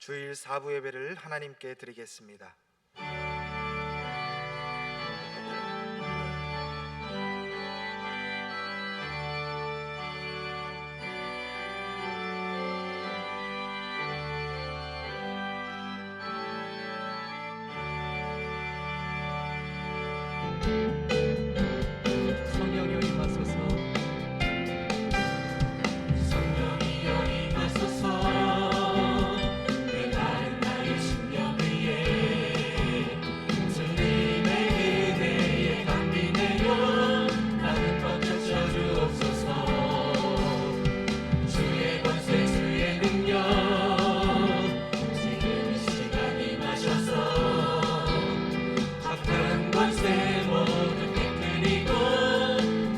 주일 4부 예배를 하나님께 드리겠습니다. 성령이여 임하소서. 성령이여 임하소서. 메마른 나의 심령 위에 주님의 은혜에 감기 내려 나는 뻗쳐 주옵소서. 주의 권세 주의 능력 지금 이 시간 임하셔서 악한 권세 모두 깨뜨리고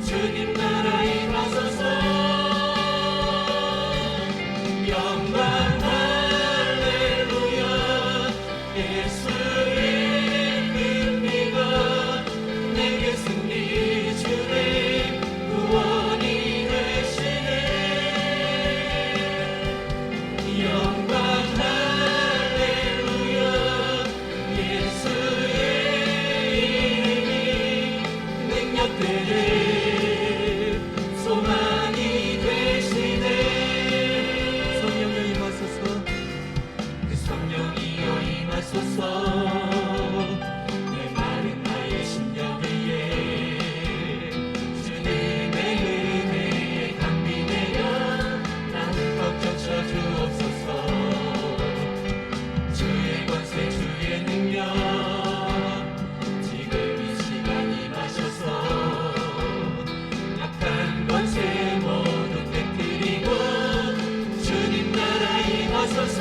주님 나라 임하소서. 영광 할렐루야. 예수의 그 피가 내게 승리 주네 구원이 되시네. 영광 할렐루야. 예수의 이름이 능력되네 소망이 되시네. 성령이여 임하소서. 그 성령이여 임하소서. 메마른 나의 심령 위에 주님의 은혜에 감기 내려 나는 꺾여 주옵소서. 주의 권세 주의 능력 지금 이 시간 임하셔서 악한 권세 모두 깨뜨리고 주님 나라 임하소서.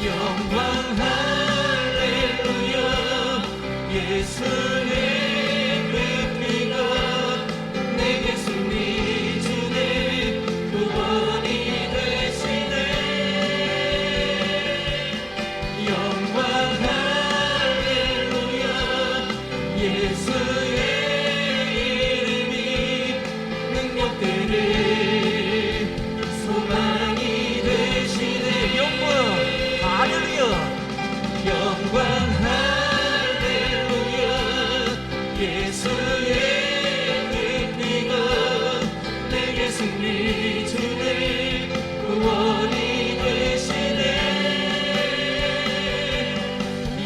영광 할렐루야. 예수의 그 피가 내게 승리 주네 구원이 되시네. 영광 할렐루야. 예수의 이름이 능력되네 소망이 되시네. 영광 할렐루야. 영광 할렐루야. 예수의 그 피가 내게 승리 주네 구원이 되시네.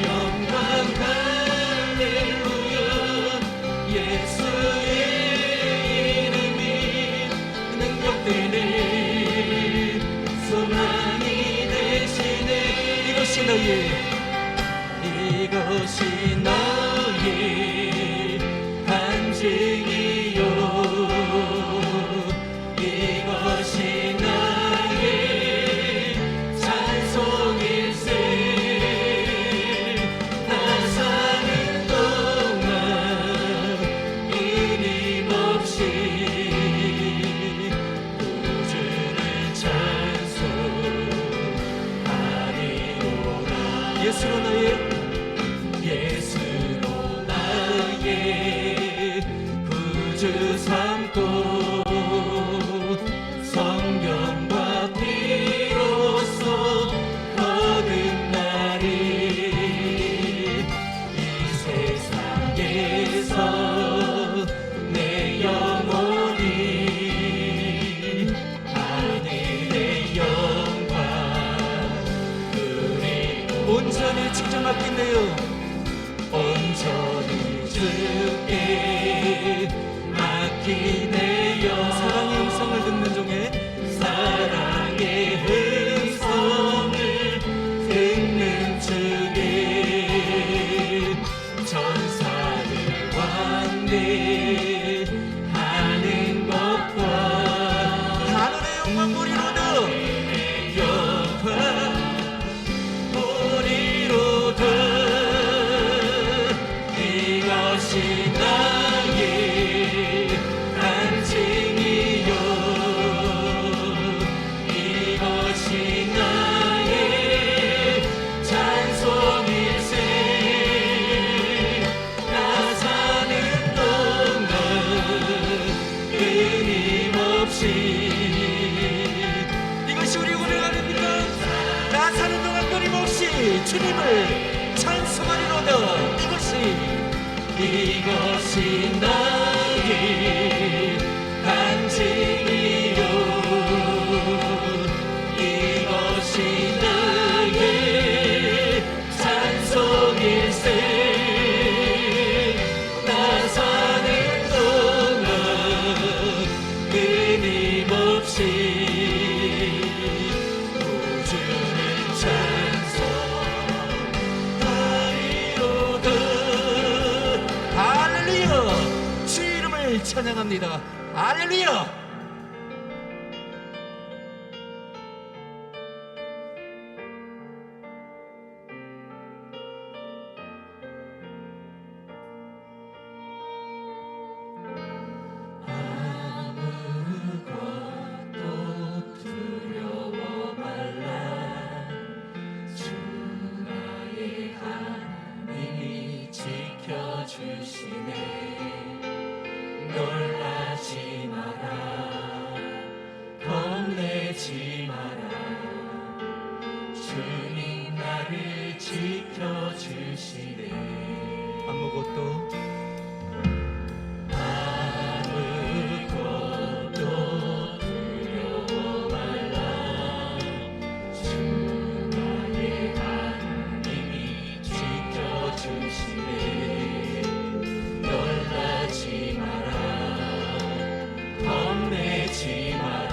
영광 할렐루야. 예수의 이름이 능력되네 소망이 되시네. 이것이 너의 간증이요. 이것이 나의 찬송일세. 나 사는 동안 끊임없이 구주를 찬송하리로다. 예수로 나의 예수로 나의 구주 삼고 성령과 피로써 거듭나리. 이 세상에서 내 영혼이 하늘의 영광 누리고 온전히 직접 맡긴대요. 온전히 주께 맡기네요. 사랑의 음성을 듣는 중에 사랑의 음성을 듣는 중에 전사를 왕래하는 것과 하늘의 영광 보리로다. 하늘의 영광 보리로다. 이것이 나의 간증이요. 이것이 아닙니까? 나 사는 동안 끊임없이 주님을 찬송하리로다. 이것이 나의 간증이요 이것이 나의 찬송일세 나 사는 동안 끊임없이 꾸준히 찬송하리로다. 할렐루야. 주 이름을 찬양합니다. 할렐루야. 놀라지 마라 겁내지 마라 주님 나를 지켜주시네 아무것도 두려워 말라 주 나의 하나님이 지켜주시네 놀라지 마라 겁내지 마라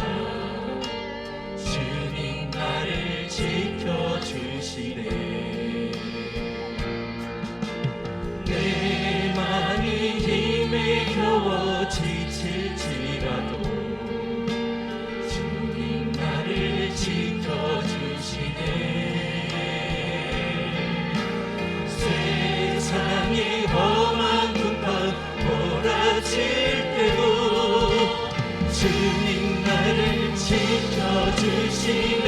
주님 나를 지켜주시네 내 맘이 힘에 겨워 지칠지라도 주님 나를 지켜주시네 세상이 험한 궁판 몰아칠 때도 주님 나를 지켜주시네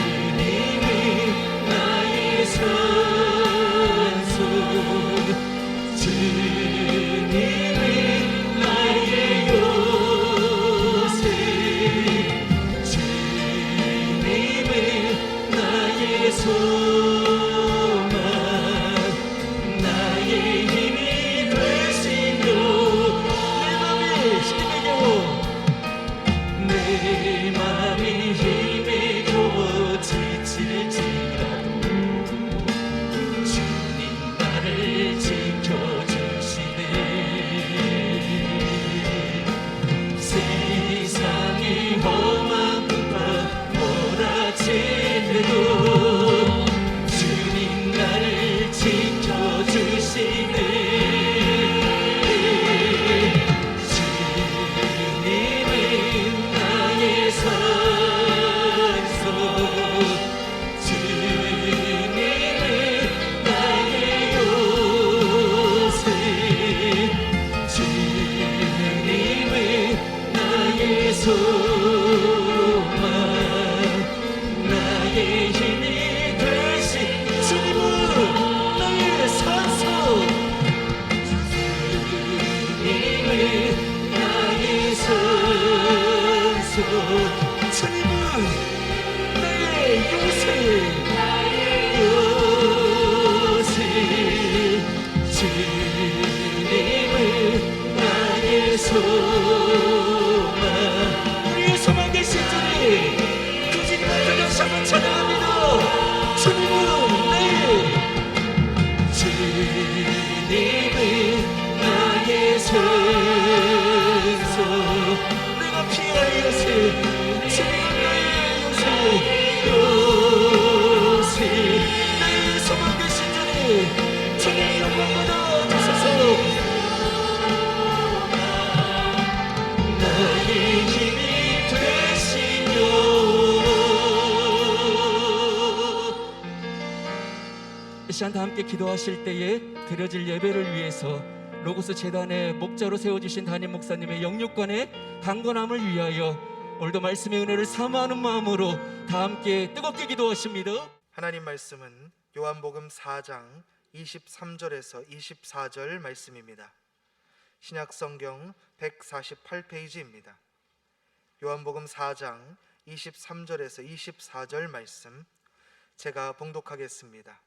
주님이 나의 선수 주님이 나의 요새 주님은 나의 소망 나의 힘이 되시며 내 맘이 힘에 겨워 지칠지라도 주님 나를 지켜주시네 세상이 험한 궁판 몰아칠 때도 주님 나를 지켜주시네 주님은 나의 선수 주님은 나의 요새 주님은 나의 소망 나의 힘이 되시 주님은 나의 선수 주님은 나의 선수 주님은 나의 요새 요새 주님은 나의 소망 우리의 소망 되신 주님 그 주님 앞에 다시 한번 찬양합니다. 주님은 주님은 나의 선수 내가 피할 요새 주님은 나의 요새 나의 소망 되신 주님 주님 영광 받아 주소서. 나의 힘이 되시며 이 시간 다 함께 기도하실 때에 드려질 예배를 위해서 로고스 재단의 목자로 세워주신 담임 목사님의 영육간의 강건함을 위하여 오늘도 말씀의 은혜를 사모하는 마음으로 다 함께 뜨겁게 기도하십니다. 하나님 말씀은 요한복음 4장 23절에서 24절 말씀입니다. 신약성경 148페이지입니다. 요한복음 4장 23절에서 24절 말씀 제가 봉독하겠습니다.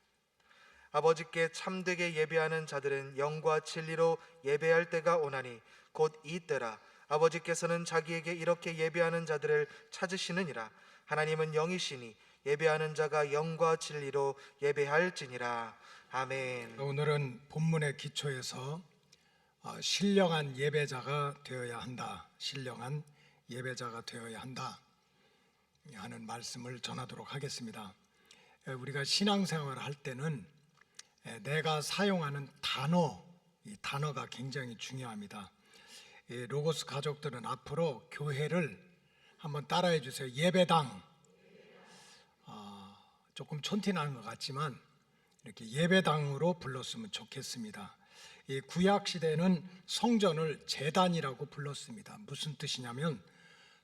아버지께 참되게 예배하는 자들은 영과 진리로 예배할 때가 오나니 곧 이때라. 아버지께서는 자기에게 이렇게 예배하는 자들을 찾으시느니라. 하나님은 영이시니 예배하는 자가 영과 진리로 예배할지니라. 아멘. 오늘은 본문의 기초에서 신령한 예배자가 되어야 한다, 신령한 예배자가 되어야 한다 하는 말씀을 전하도록 하겠습니다. 우리가 신앙생활을 할 때는 내가 사용하는 단어, 이 단어가 굉장히 중요합니다. 로고스 가족들은 앞으로 교회를 한번 따라해 주세요. 예배당. 조금 촌티나는 것 같지만 이렇게 예배당으로 불렀으면 좋겠습니다. 이 구약 시대는 성전을 제단이라고 불렀습니다. 무슨 뜻이냐면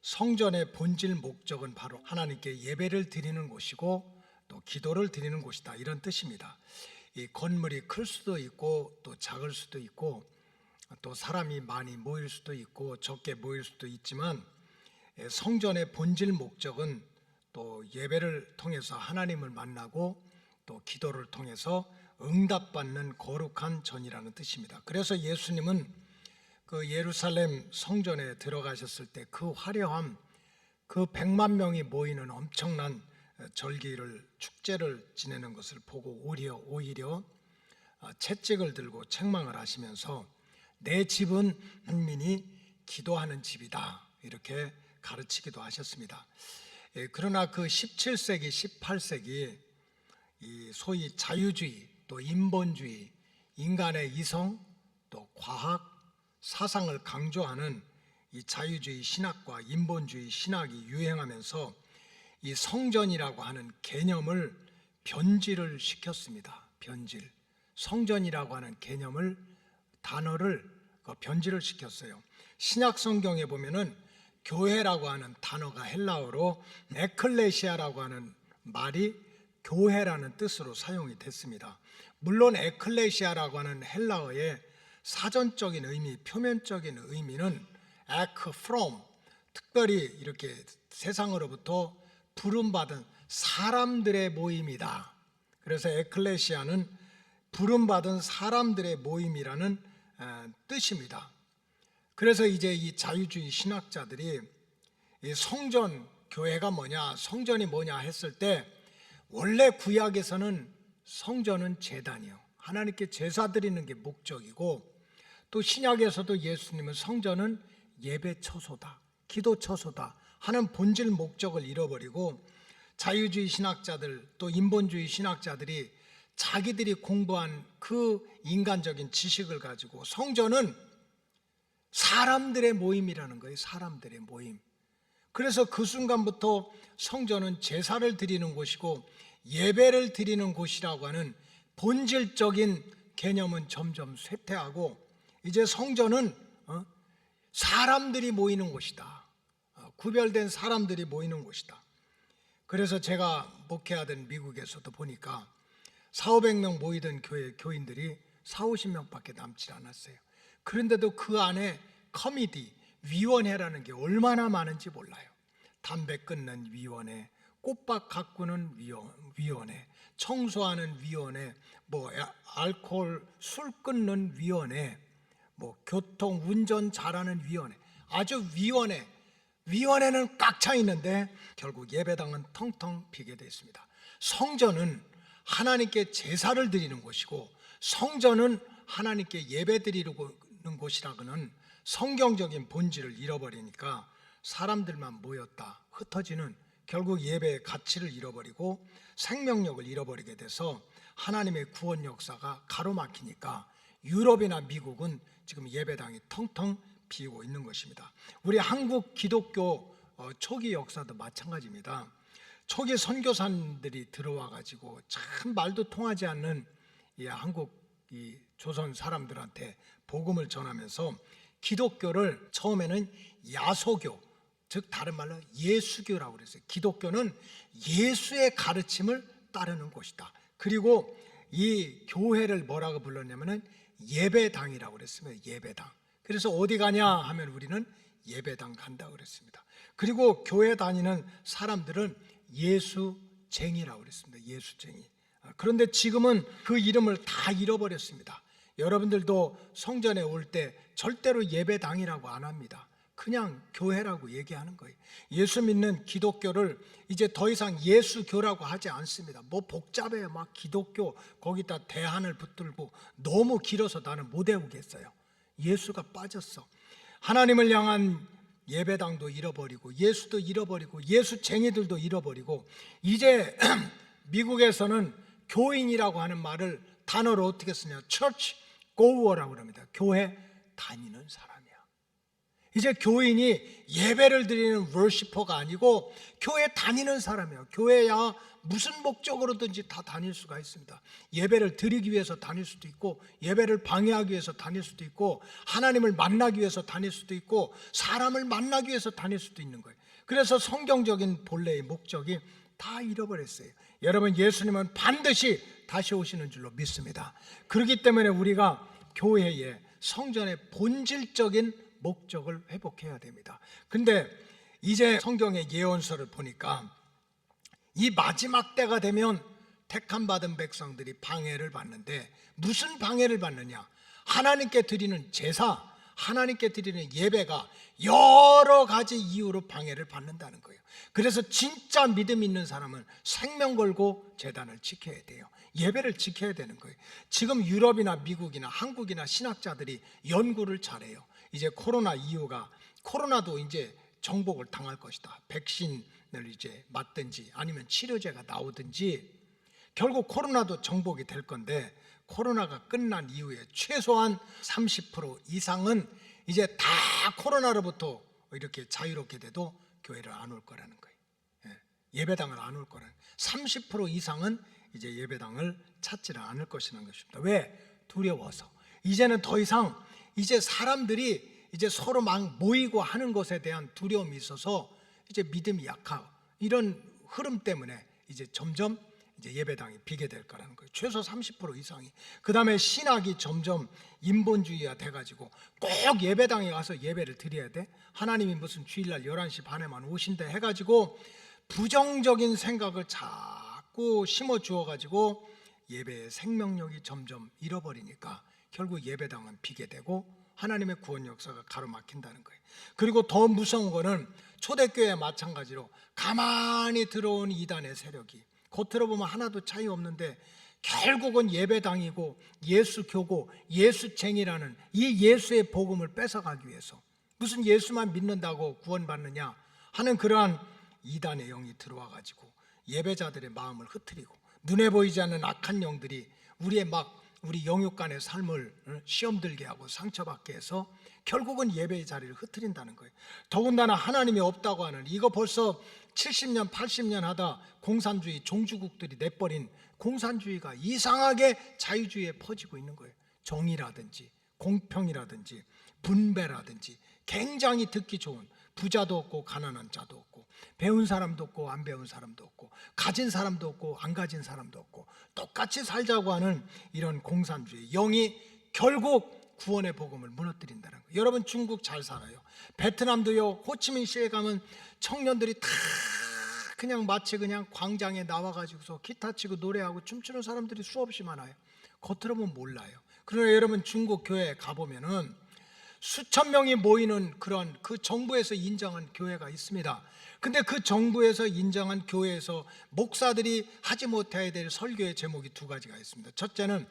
성전의 본질 목적은 바로 하나님께 예배를 드리는 곳이고 또 기도를 드리는 곳이다, 이런 뜻입니다. 이 건물이 클 수도 있고 또 작을 수도 있고 또 사람이 많이 모일 수도 있고 적게 모일 수도 있지만 성전의 본질 목적은 또 예배를 통해서 하나님을 만나고 또 기도를 통해서 응답받는 거룩한 전이라는 뜻입니다. 그래서 예수님은 그 예루살렘 성전에 들어가셨을 때 그 화려함, 그 100만 명이 모이는 엄청난 절기를, 축제를 지내는 것을 보고 오히려 채찍을 들고 책망을 하시면서 내 집은 국민이 기도하는 집이다, 이렇게 가르치기도 하셨습니다. 그러나 그 17세기, 18세기 이 소위 자유주의, 또 인본주의, 인간의 이성, 또 과학, 사상을 강조하는 이 자유주의 신학과 인본주의 신학이 유행하면서 이 성전이라고 하는 개념을 변질을 시켰습니다. 변질. 성전이라고 하는 개념을, 단어를 변질을 시켰어요. 신약 성경에 보면은 교회라고 하는 단어가 헬라어로 에클레시아라고 하는 말이 교회라는 뜻으로 사용이 됐습니다. 물론 에클레시아라고 하는 헬라어의 사전적인 의미, 표면적인 의미는 에크 프롬, 특별히 이렇게 세상으로부터 부름받은 사람들의 모임이다. 그래서 에클레시아는 부름받은 사람들의 모임이라는 뜻입니다. 그래서 이제 이 자유주의 신학자들이 이 성전, 교회가 뭐냐, 성전이 뭐냐 했을 때 원래 구약에서는 성전은 제단이요, 하나님께 제사 드리는 게 목적이고, 또 신약에서도 예수님은 성전은 예배 처소다, 기도 처소다 하는 본질 목적을 잃어버리고 자유주의 신학자들, 또 인본주의 신학자들이 자기들이 공부한 그 인간적인 지식을 가지고 성전은 사람들의 모임이라는 거예요. 사람들의 모임. 그래서 그 순간부터 성전은 제사를 드리는 곳이고 예배를 드리는 곳이라고 하는 본질적인 개념은 점점 쇠퇴하고 이제 성전은 사람들이 모이는 곳이다. 구별된 사람들이 모이는 곳이다. 그래서 제가 목회하던 미국에서도 보니까 400~500명 모이던 교회 교인들이 40~50명밖에 남지 않았어요. 그런데도 그 안에 커미디, 위원회라는 게 얼마나 많은지 몰라요. 담배 끊는 위원회, 꽃밭 가꾸는 위원회, 청소하는 위원회, 뭐 알코올 술 끊는 위원회, 뭐 교통 운전 잘하는 위원회, 아주 위원회는 꽉 차 있는데 결국 예배당은 텅텅 비게 되어 있습니다. 성전은 하나님께 제사를 드리는 곳이고 성전은 하나님께 예배 드리는 곳이라고는 성경적인 본질을 잃어버리니까 사람들만 모였다 흩어지는, 결국 예배의 가치를 잃어버리고 생명력을 잃어버리게 돼서 하나님의 구원 역사가 가로막히니까 유럽이나 미국은 지금 예배당이 텅텅 비고 있는 것입니다. 우리 한국 기독교 초기 역사도 마찬가지입니다. 초기 선교사들이 들어와 가지고 참 말도 통하지 않는 이 한국 이 조선 사람들한테 복음을 전하면서 기독교를 처음에는 야소교, 즉 다른 말로 예수교라고 그랬어요. 기독교는 예수의 가르침을 따르는 곳이다. 그리고 이 교회를 뭐라고 불렀냐면은 예배당이라고 그랬습니다. 예배당. 그래서 어디 가냐 하면 우리는 예배당 간다고 그랬습니다. 그리고 교회 다니는 사람들은 예수쟁이라고 그랬습니다. 예수쟁이. 그런데 지금은 그 이름을 다 잃어버렸습니다. 여러분들도 성전에 올 때 절대로 예배당이라고 안 합니다. 그냥 교회라고 얘기하는 거예요. 예수 믿는 기독교를 이제 더 이상 예수교라고 하지 않습니다. 뭐 복잡해요. 막 기독교 거기다 대한을 붙들고 너무 길어서 나는 못 외우겠어요. 예수가 빠졌어. 하나님을 향한 예배당도 잃어버리고 예수도 잃어버리고 예수쟁이들도 잃어버리고 이제 미국에서는 교인이라고 하는 말을 단어로 어떻게 쓰냐? church goer라고 합니다. 교회 다니는 사람이야. 이제 교인이 예배를 드리는 워시퍼가 아니고 교회 다니는 사람이에요. 교회야 무슨 목적으로든지 다 다닐 수가 있습니다. 예배를 드리기 위해서 다닐 수도 있고 예배를 방해하기 위해서 다닐 수도 있고 하나님을 만나기 위해서 다닐 수도 있고 사람을 만나기 위해서 다닐 수도 있는 거예요. 그래서 성경적인 본래의 목적이 다 잃어버렸어요. 여러분, 예수님은 반드시 다시 오시는 줄로 믿습니다. 그렇기 때문에 우리가 교회의 성전의 본질적인 목적을 회복해야 됩니다. 근데 이제 성경의 예언서를 보니까 이 마지막 때가 되면 택함 받은 백성들이 방해를 받는데 무슨 방해를 받느냐? 하나님께 드리는 제사, 하나님께 드리는 예배가 여러 가지 이유로 방해를 받는다는 거예요. 그래서 진짜 믿음 있는 사람은 생명 걸고 제단을 지켜야 돼요. 예배를 지켜야 되는 거예요. 지금 유럽이나 미국이나 한국이나 신학자들이 연구를 잘해요. 이제 코로나 이유가 코로나도 이제 정복을 당할 것이다. 백신을 이제 맞든지 아니면 치료제가 나오든지 결국 코로나도 정복이 될 건데 코로나가 끝난 이후에 최소한 30% 이상은 이제 다 코로나로부터 이렇게 자유롭게 돼도 교회를 안 올 거라는 거예요. 예배당을 안 올 거라는 거예요. 30% 이상은 이제 예배당을 찾지를 않을 것이라는 것입니다. 왜? 두려워서. 이제는 더 이상 이제 사람들이 이제 서로 막 모이고 하는 것에 대한 두려움이 있어서 이제 믿음이 약하고 이런 흐름 때문에 이제 점점 이제 예배당이 비게 될 거라는 거예요. 최소 30% 이상이. 그 다음에 신학이 점점 인본주의가 돼가지고 꼭 예배당에 가서 예배를 드려야 돼. 하나님이 무슨 주일날 11시 반에만 오신다 해가지고 부정적인 생각을 자꾸 심어 주어가지고 예배의 생명력이 점점 잃어버리니까 결국 예배당은 비게 되고 하나님의 구원 역사가 가로막힌다는 거예요. 그리고 더 무서운 거는 초대교회 마찬가지로 가만히 들어온 이단의 세력이 겉으로 보면 하나도 차이 없는데 결국은 예배당이고 예수교고 예수쟁이라는 이 예수의 복음을 뺏어가기 위해서 무슨 예수만 믿는다고 구원받느냐 하는 그러한 이단의 영이 들어와 가지고 예배자들의 마음을 흐트리고 눈에 보이지 않는 악한 영들이 우리 영육간의 삶을 시험 들게 하고 상처받게 해서 결국은 예배의 자리를 흐트린다는 거예요. 더군다나 하나님이 없다고 하는 이거 벌써 70년 80년 하다 공산주의 종주국들이 내버린 공산주의가 이상하게 자유주의에 퍼지고 있는 거예요. 정의라든지 공평이라든지 분배라든지 굉장히 듣기 좋은 부자도 없고 가난한 자도 없고 배운 사람도 없고 안 배운 사람도 없고 가진 사람도 없고 안 가진 사람도 없고 똑같이 살자고 하는 이런 공산주의 영이 결국 구원의 복음을 무너뜨린다는 거예요. 여러분 중국 잘 살아요. 베트남도요. 호치민시에 가면 청년들이 다 그냥 마치 그냥 광장에 나와가지고서 기타 치고 노래하고 춤추는 사람들이 수없이 많아요. 겉으로 보면 몰라요. 그러나 여러분 중국 교회에 가보면은 수천 명이 모이는 그런 그 정부에서 인정한 교회가 있습니다. 근데 그 정부에서 인정한 교회에서 목사들이 하지 못해야 될 설교의 제목이 두 가지가 있습니다. 첫째는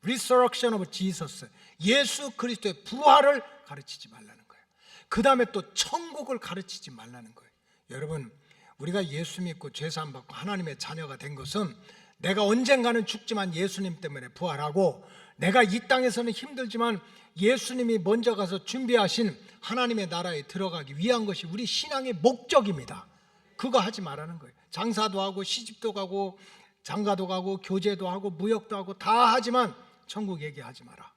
Resurrection of Jesus, 예수 그리스도의 부활을 가르치지 말라는 거예요. 그 다음에 또 천국을 가르치지 말라는 거예요. 여러분 우리가 예수 믿고 죄사함 받고 하나님의 자녀가 된 것은 내가 언젠가는 죽지만 예수님 때문에 부활하고 내가 이 땅에서는 힘들지만 예수님이 먼저 가서 준비하신 하나님의 나라에 들어가기 위한 것이 우리 신앙의 목적입니다. 그거 하지 말라는 거예요. 장사도 하고 시집도 가고 장가도 가고 교제도 하고 무역도 하고 다 하지만 천국 얘기하지 마라.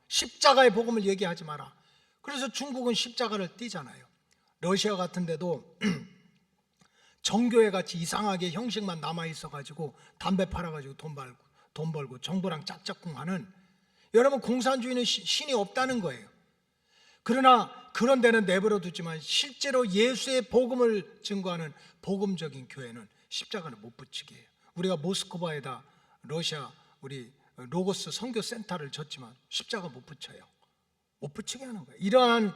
십자가의 복음을 얘기하지 마라. 그래서 중국은 십자가를 띠잖아요. 러시아 같은 데도 정교회 같이 이상하게 형식만 남아있어가지고 담배 팔아가지고 돈 벌고 정부랑 짝짝꿍하는, 여러분 공산주의는 신이 없다는 거예요. 그러나 그런 데는 내버려 두지만 실제로 예수의 복음을 증거하는 복음적인 교회는 십자가는 못 붙이게 해요. 우리가 모스크바에다 러시아 우리 로고스 선교센터를 졌지만 십자가 못 붙여요. 못 붙이게 하는 거예요. 이러한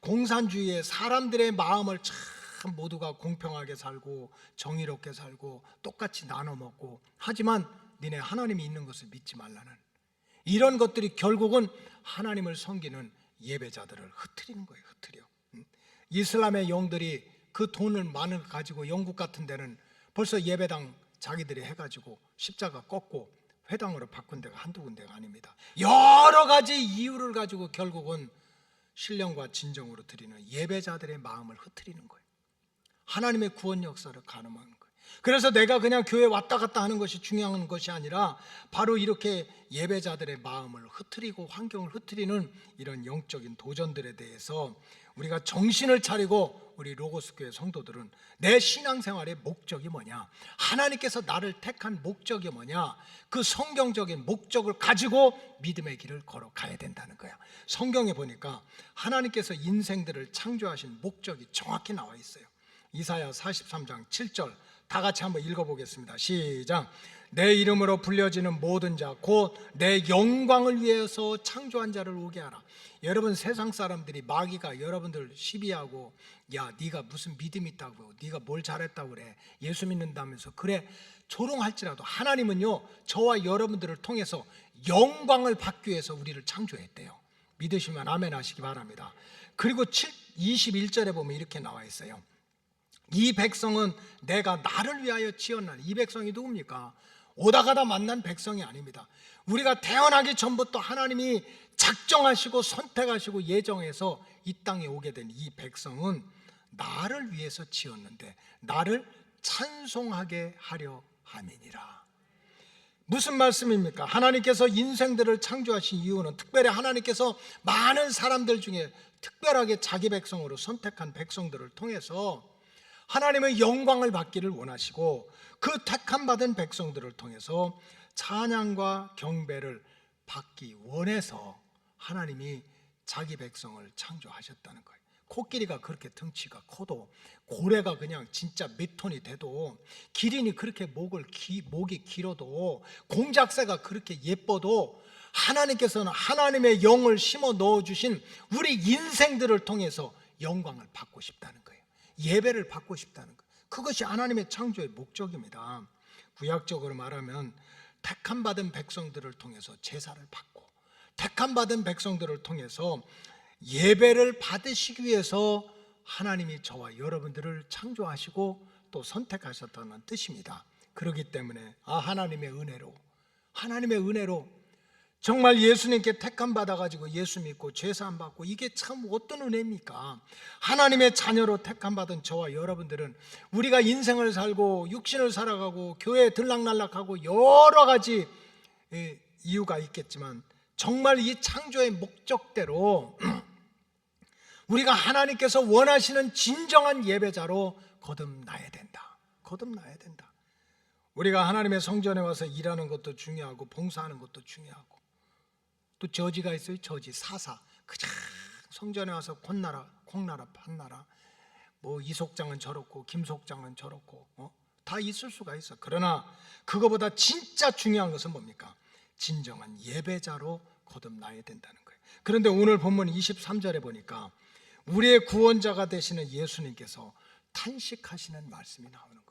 공산주의의 사람들의 마음을 참 모두가 공평하게 살고 정의롭게 살고 똑같이 나눠 먹고, 하지만 니네 하나님이 있는 것을 믿지 말라는 이런 것들이 결국은 하나님을 섬기는 예배자들을 흐트리는 거예요. 흐트려. 이슬람의 영들이 그 돈을 많이 가지고 영국 같은 데는 벌써 예배당 자기들이 해가지고 십자가 꺾고 회당으로 바꾼 데가 한두 군데가 아닙니다. 여러 가지 이유를 가지고 결국은 신령과 진정으로 드리는 예배자들의 마음을 흐트리는 거예요. 하나님의 구원 역사를 가늠하는 거예요. 그래서 내가 그냥 교회 왔다 갔다 하는 것이 중요한 것이 아니라 바로 이렇게 예배자들의 마음을 흐트리고 환경을 흐트리는 이런 영적인 도전들에 대해서 우리가 정신을 차리고, 우리 로고스 교회 성도들은 내 신앙생활의 목적이 뭐냐, 하나님께서 나를 택한 목적이 뭐냐, 그 성경적인 목적을 가지고 믿음의 길을 걸어가야 된다는 거야. 성경에 보니까 하나님께서 인생들을 창조하신 목적이 정확히 나와 있어요. 이사야 43장 7절 다 같이 한번 읽어보겠습니다. 시작. 내 이름으로 불려지는 모든 자 곧 내 영광을 위해서 창조한 자를 오게 하라. 여러분, 세상 사람들이 마귀가 여러분들 시비하고, 야 네가 무슨 믿음 있다고, 네가 뭘 잘했다고 그래, 예수 믿는다면서 그래, 조롱할지라도 하나님은요 저와 여러분들을 통해서 영광을 받기 위해서 우리를 창조했대요. 믿으시면 아멘 하시기 바랍니다. 그리고 21절에 보면 이렇게 나와 있어요. 이 백성은 내가 나를 위하여 지었나니. 이 백성이 누굽니까? 오다 가다 만난 백성이 아닙니다. 우리가 태어나기 전부터 하나님이 작정하시고 선택하시고 예정해서 이 땅에 오게 된 이 백성은 나를 위해서 지었는데 나를 찬송하게 하려 함이니라. 무슨 말씀입니까? 하나님께서 인생들을 창조하신 이유는 특별히 하나님께서 많은 사람들 중에 특별하게 자기 백성으로 선택한 백성들을 통해서 하나님의 영광을 받기를 원하시고, 그 택함 받은 백성들을 통해서 찬양과 경배를 받기 원해서 하나님이 자기 백성을 창조하셨다는 거예요. 코끼리가 그렇게 덩치가 커도, 고래가 그냥 진짜 몇 톤이 돼도, 기린이 그렇게 목이 길어도, 공작새가 그렇게 예뻐도 하나님께서는 하나님의 영을 심어 넣어주신 우리 인생들을 통해서 영광을 받고 싶다는 거예요. 예배를 받고 싶다는 것, 그것이 하나님의 창조의 목적입니다. 구약적으로 말하면 택함 받은 백성들을 통해서 제사를 받고, 택함 받은 백성들을 통해서 예배를 받으시기 위해서 하나님이 저와 여러분들을 창조하시고 또 선택하셨다는 뜻입니다. 그렇기 때문에 하나님의 은혜로 정말 예수님께 택함 받아가지고 예수 믿고 제사함 받고, 이게 참 어떤 은혜입니까? 하나님의 자녀로 택함 받은 저와 여러분들은 우리가 인생을 살고 육신을 살아가고 교회에 들락날락하고 여러 가지 이유가 있겠지만, 정말 이 창조의 목적대로 우리가 하나님께서 원하시는 진정한 예배자로 거듭나야 된다. 거듭나야 된다. 우리가 하나님의 성전에 와서 일하는 것도 중요하고 봉사하는 것도 중요하고, 또 저지가 있어요. 저지, 사사. 그냥 성전에 와서 콩나라 판나라, 뭐 이속장은 저렇고 김속장은 저렇고 다 있을 수가 있어. 그러나 그거보다 진짜 중요한 것은 뭡니까? 진정한 예배자로 거듭나야 된다는 거예요. 그런데 오늘 본문 23절에 보니까 우리의 구원자가 되시는 예수님께서 탄식하시는 말씀이 나오는 거예요.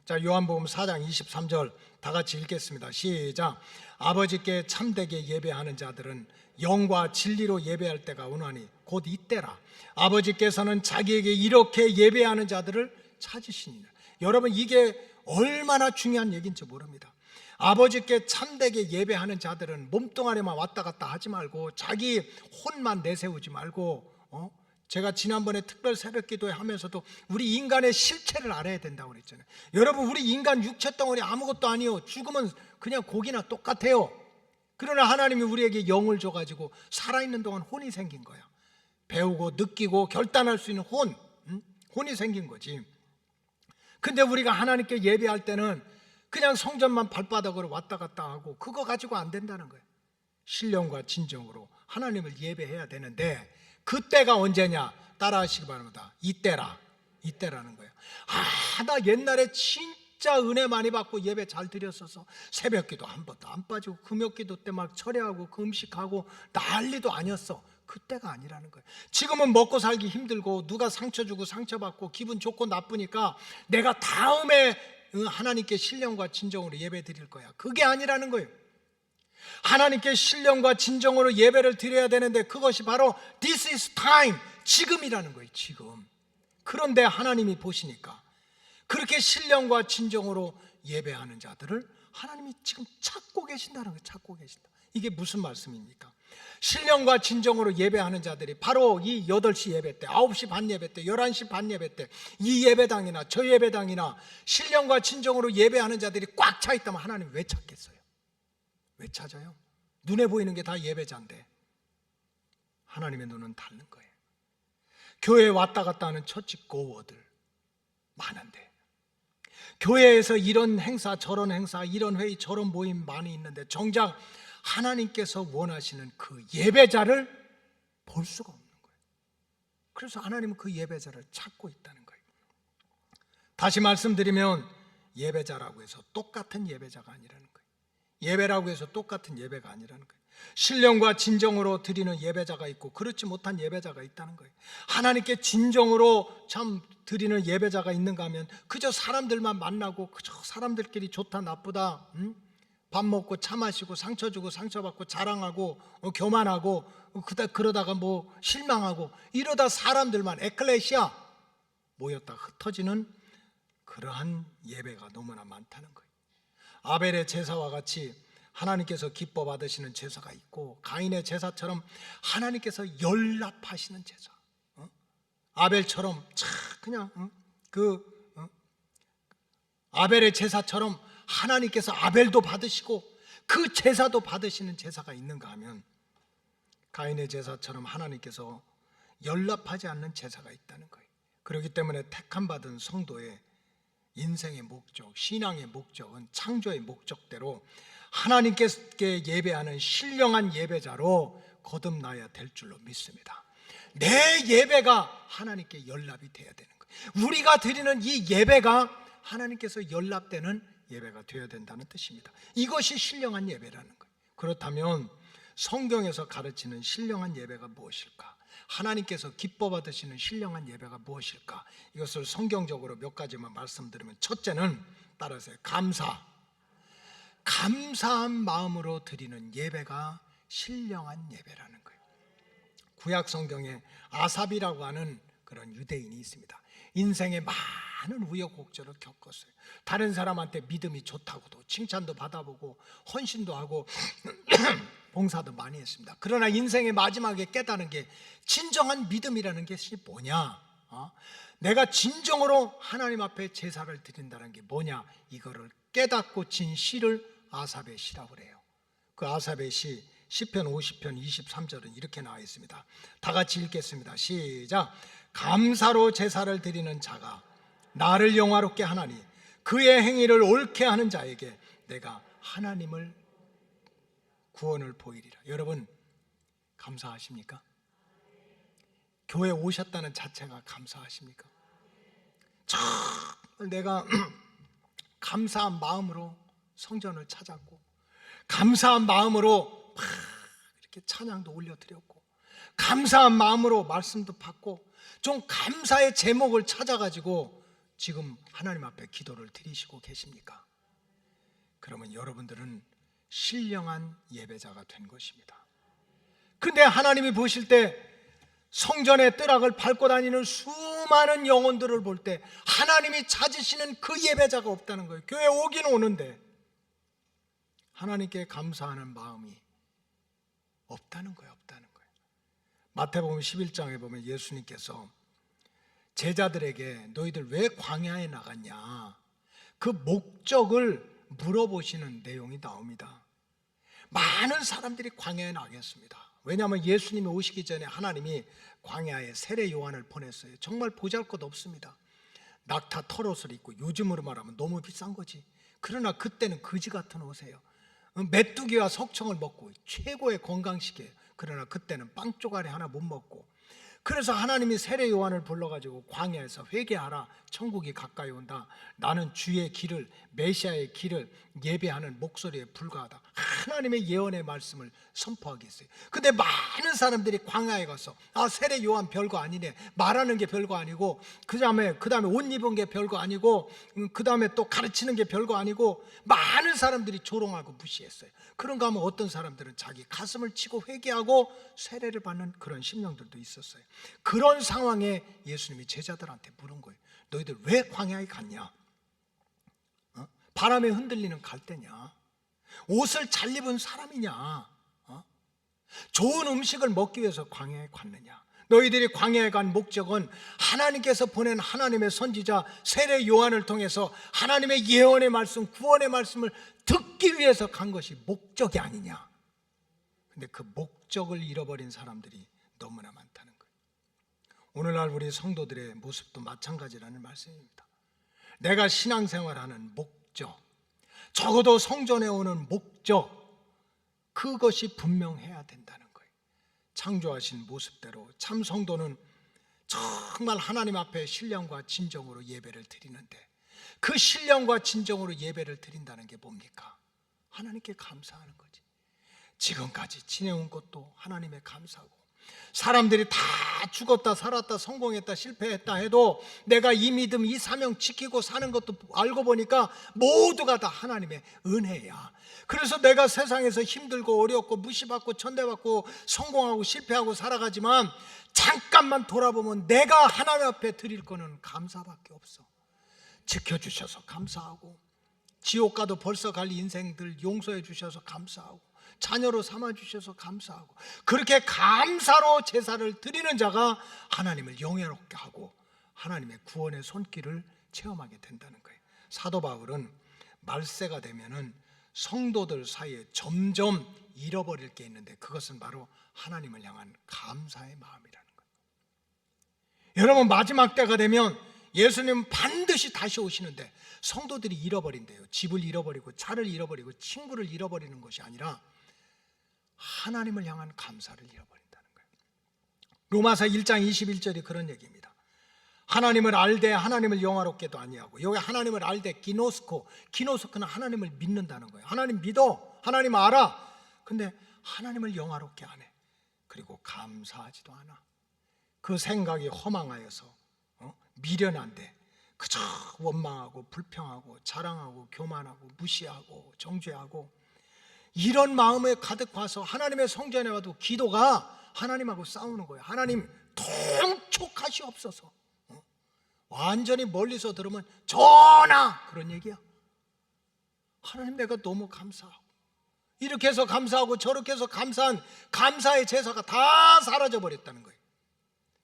자, 요한복음 4장 23절 다 같이 읽겠습니다. 시작. 아버지께 참되게 예배하는 자들은 영과 진리로 예배할 때가 오나니 곧 이때라. 아버지께서는 자기에게 이렇게 예배하는 자들을 찾으시니라. 여러분, 이게 얼마나 중요한 얘기인지 모릅니다. 아버지께 참되게 예배하는 자들은 몸뚱아리만 왔다 갔다 하지 말고, 자기 혼만 내세우지 말고, 제가 지난번에 특별 새벽 기도회 하면서도 우리 인간의 실체를 알아야 된다고 그랬잖아요. 여러분, 우리 인간 육체 덩어리 아무것도 아니에요. 죽으면 그냥 고기나 똑같아요. 그러나 하나님이 우리에게 영을 줘가지고 살아있는 동안 혼이 생긴 거야. 배우고 느끼고 결단할 수 있는 혼이 생긴 거지. 근데 우리가 하나님께 예배할 때는 그냥 성전만 발바닥으로 왔다 갔다 하고 그거 가지고 안 된다는 거예요. 신령과 진정으로 하나님을 예배해야 되는데, 그때가 언제냐? 따라하시기 바랍니다. 이때라는 거예요. 나 옛날에 진짜 은혜 많이 받고 예배 잘 드렸어서 새벽기도 한 번도 안 빠지고 금요기도 때 막 철회하고 금식하고 난리도 아니었어. 그때가 아니라는 거예요. 지금은 먹고 살기 힘들고 누가 상처 주고 상처받고 기분 좋고 나쁘니까 내가 다음에 하나님께 신령과 진정으로 예배 드릴 거야. 그게 아니라는 거예요. 하나님께 신령과 진정으로 예배를 드려야 되는데 그것이 바로 This is time, 지금이라는 거예요. 지금. 그런데 하나님이 보시니까 그렇게 신령과 진정으로 예배하는 자들을 하나님이 지금 찾고 계신다는 거예요. 찾고 계신다. 이게 무슨 말씀입니까? 신령과 진정으로 예배하는 자들이 바로 이 8시 예배 때, 9시 반 예배 때, 11시 반 예배 때 이 예배당이나 저 예배당이나 신령과 진정으로 예배하는 자들이 꽉 차 있다면 하나님 왜 찾겠어요? 왜 찾아요? 눈에 보이는 게 다 예배자인데 하나님의 눈은 다른 거예요. 교회에 왔다 갔다 하는 처치 고어들 많은데, 교회에서 이런 행사 저런 행사 이런 회의 저런 모임 많이 있는데 정작 하나님께서 원하시는 그 예배자를 볼 수가 없는 거예요. 그래서 하나님은 그 예배자를 찾고 있다는 거예요. 다시 말씀드리면 예배자라고 해서 똑같은 예배자가 아니라는 거예요. 예배라고 해서 똑같은 예배가 아니라는 거예요. 신령과 진정으로 드리는 예배자가 있고 그렇지 못한 예배자가 있다는 거예요. 하나님께 진정으로 참 드리는 예배자가 있는가 하면 그저 사람들만 만나고 그저 사람들끼리 좋다 나쁘다, 밥 먹고 차 마시고 상처 주고 상처받고 자랑하고 교만하고 그러다가 뭐 실망하고 이러다 사람들만 에클레시아 모였다 흩어지는 그러한 예배가 너무나 많다는 거예요. 아벨의 제사와 같이 하나님께서 기뻐 받으시는 제사가 있고 가인의 제사처럼 하나님께서 연락하시는 제사, 아벨처럼 그냥 아벨의 제사처럼 하나님께서 아벨도 받으시고 그 제사도 받으시는 제사가 있는가 하면 가인의 제사처럼 하나님께서 연락하지 않는 제사가 있다는 거예요. 그렇기 때문에 택함 받은 성도의 인생의 목적, 신앙의 목적은 창조의 목적대로 하나님께 예배하는 신령한 예배자로 거듭나야 될 줄로 믿습니다. 내 예배가 하나님께 연락이 돼야 되는 거예요. 우리가 드리는 이 예배가 하나님께서 연락되는 예배가 되어야 된다는 뜻입니다. 이것이 신령한 예배라는 거예요. 그렇다면 성경에서 가르치는 신령한 예배가 무엇일까? 하나님께서 기뻐 받으시는 신령한 예배가 무엇일까? 이것을 성경적으로 몇 가지만 말씀드리면, 첫째는 따라서 감사한 마음으로 드리는 예배가 신령한 예배라는 거예요. 구약 성경에 아삽이라고 하는 그런 유대인이 있습니다. 인생에 많은 우여곡절을 겪었어요. 다른 사람한테 믿음이 좋다고도 칭찬도 받아보고 헌신도 하고 봉사도 많이 했습니다. 그러나 인생의 마지막에 깨닫는 게 진정한 믿음이라는 것이 뭐냐, 내가 진정으로 하나님 앞에 제사를 드린다는 게 뭐냐, 이거를 깨닫고 진 시를 아삽의 시라고 그래요. 그 아삽의 시 시편 50편 23절은 이렇게 나와 있습니다. 다 같이 읽겠습니다. 시작. 감사로 제사를 드리는 자가 나를 영화롭게 하나니 그의 행위를 옳게 하는 자에게 내가 하나님을 구원을 보이리라. 여러분 감사하십니까? 교회 오셨다는 자체가 감사하십니까? 정말 내가 감사한 마음으로 성전을 찾았고 감사한 마음으로 막 이렇게 찬양도 올려드렸고 감사한 마음으로 말씀도 받고 좀 감사의 제목을 찾아가지고 지금 하나님 앞에 기도를 드리시고 계십니까? 그러면 여러분들은 신령한 예배자가 된 것입니다. 근데 하나님이 보실 때 성전의 뜨락을 밟고 다니는 수많은 영혼들을 볼 때 하나님이 찾으시는 그 예배자가 없다는 거예요. 교회 오긴 오는데 하나님께 감사하는 마음이 없다는 거예요. 마태복음 11장에 보면 예수님께서 제자들에게 너희들 왜 광야에 나갔냐, 그 목적을 물어보시는 내용이 나옵니다. 많은 사람들이 광야에 나겠습니다. 왜냐하면 예수님이 오시기 전에 하나님이 광야에 세례 요한을 보냈어요. 정말 보잘것없습니다. 낙타 털옷을 입고, 요즘으로 말하면 너무 비싼 거지. 그러나 그때는 거지 같은 옷이에요. 메뚜기와 석청을 먹고 최고의 건강식이에요. 그러나 그때는 빵 쪼가리 하나 못 먹고 그래서 하나님이 세례 요한을 불러가지고 광야에서 회개하라, 천국이 가까이 온다, 나는 주의 길을, 메시아의 길을 예배하는 목소리에 불과하다, 하나님의 예언의 말씀을 선포하게 했어요. 근데 많은 사람들이 광야에 가서 세례 요한 별거 아니네, 말하는 게 별거 아니고, 그 다음에 옷 입은 게 별거 아니고, 그 다음에 또 가르치는 게 별거 아니고, 많은 사람들이 조롱하고 무시했어요. 그런가 하면 어떤 사람들은 자기 가슴을 치고 회개하고 세례를 받는 그런 심령들도 있었어요. 그런 상황에 예수님이 제자들한테 물은 거예요. 너희들 왜 광야에 갔냐? 바람에 흔들리는 갈대냐? 옷을 잘 입은 사람이냐? 좋은 음식을 먹기 위해서 광야에 갔느냐? 너희들이 광야에 간 목적은 하나님께서 보낸 하나님의 선지자 세례 요한을 통해서 하나님의 예언의 말씀, 구원의 말씀을 듣기 위해서 간 것이 목적이 아니냐? 근데 그 목적을 잃어버린 사람들이 너무나 많다는 거예요. 오늘날 우리 성도들의 모습도 마찬가지라는 말씀입니다. 내가 신앙생활하는 목적, 적어도 성전에 오는 목적, 그것이 분명해야 된다는 거예요. 창조하신 모습대로 참 성도는 정말 하나님 앞에 신령과 진정으로 예배를 드리는데, 그 신령과 진정으로 예배를 드린다는 게 뭡니까? 하나님께 감사하는 거지. 지금까지 지내온 것도 하나님의 감사고, 사람들이 다 죽었다 살았다 성공했다 실패했다 해도 내가 이 믿음, 이 사명 지키고 사는 것도 알고 보니까 모두가 다 하나님의 은혜야. 그래서 내가 세상에서 힘들고 어렵고 무시받고 천대받고 성공하고 실패하고 살아가지만 잠깐만 돌아보면 내가 하나님 앞에 드릴 거는 감사밖에 없어. 지켜주셔서 감사하고, 지옥 가도 벌써 갈 인생들 용서해 주셔서 감사하고, 자녀로 삼아주셔서 감사하고, 그렇게 감사로 제사를 드리는 자가 하나님을 영예롭게 하고 하나님의 구원의 손길을 체험하게 된다는 거예요. 사도 바울은 말세가 되면은 성도들 사이에 점점 잃어버릴 게 있는데, 그것은 바로 하나님을 향한 감사의 마음이라는 거예요. 여러분, 마지막 때가 되면 예수님은 반드시 다시 오시는데 성도들이 잃어버린대요. 집을 잃어버리고 차를 잃어버리고 친구를 잃어버리는 것이 아니라 하나님을 향한 감사를 잃어버린다는 거예요. 로마서 1장 21절이 그런 얘기입니다. 하나님을 알되 하나님을 영화롭게도 아니하고, 여기 하나님을 알되 기노스코는 하나님을 믿는다는 거예요. 하나님 믿어, 하나님 알아. 근데 하나님을 영화롭게 안 해. 그리고 감사하지도 않아. 그 생각이 허망하여서 미련한데 그저 원망하고 불평하고 자랑하고 교만하고 무시하고 정죄하고, 이런 마음에 가득 와서 하나님의 성전에 와도 기도가 하나님하고 싸우는 거예요. 하나님 통촉하시옵소서. 완전히 멀리서 들으면 전하, 그런 얘기야. 하나님, 내가 너무 감사하고, 이렇게 해서 감사하고 저렇게 해서 감사한 감사의 제사가 다 사라져 버렸다는 거예요.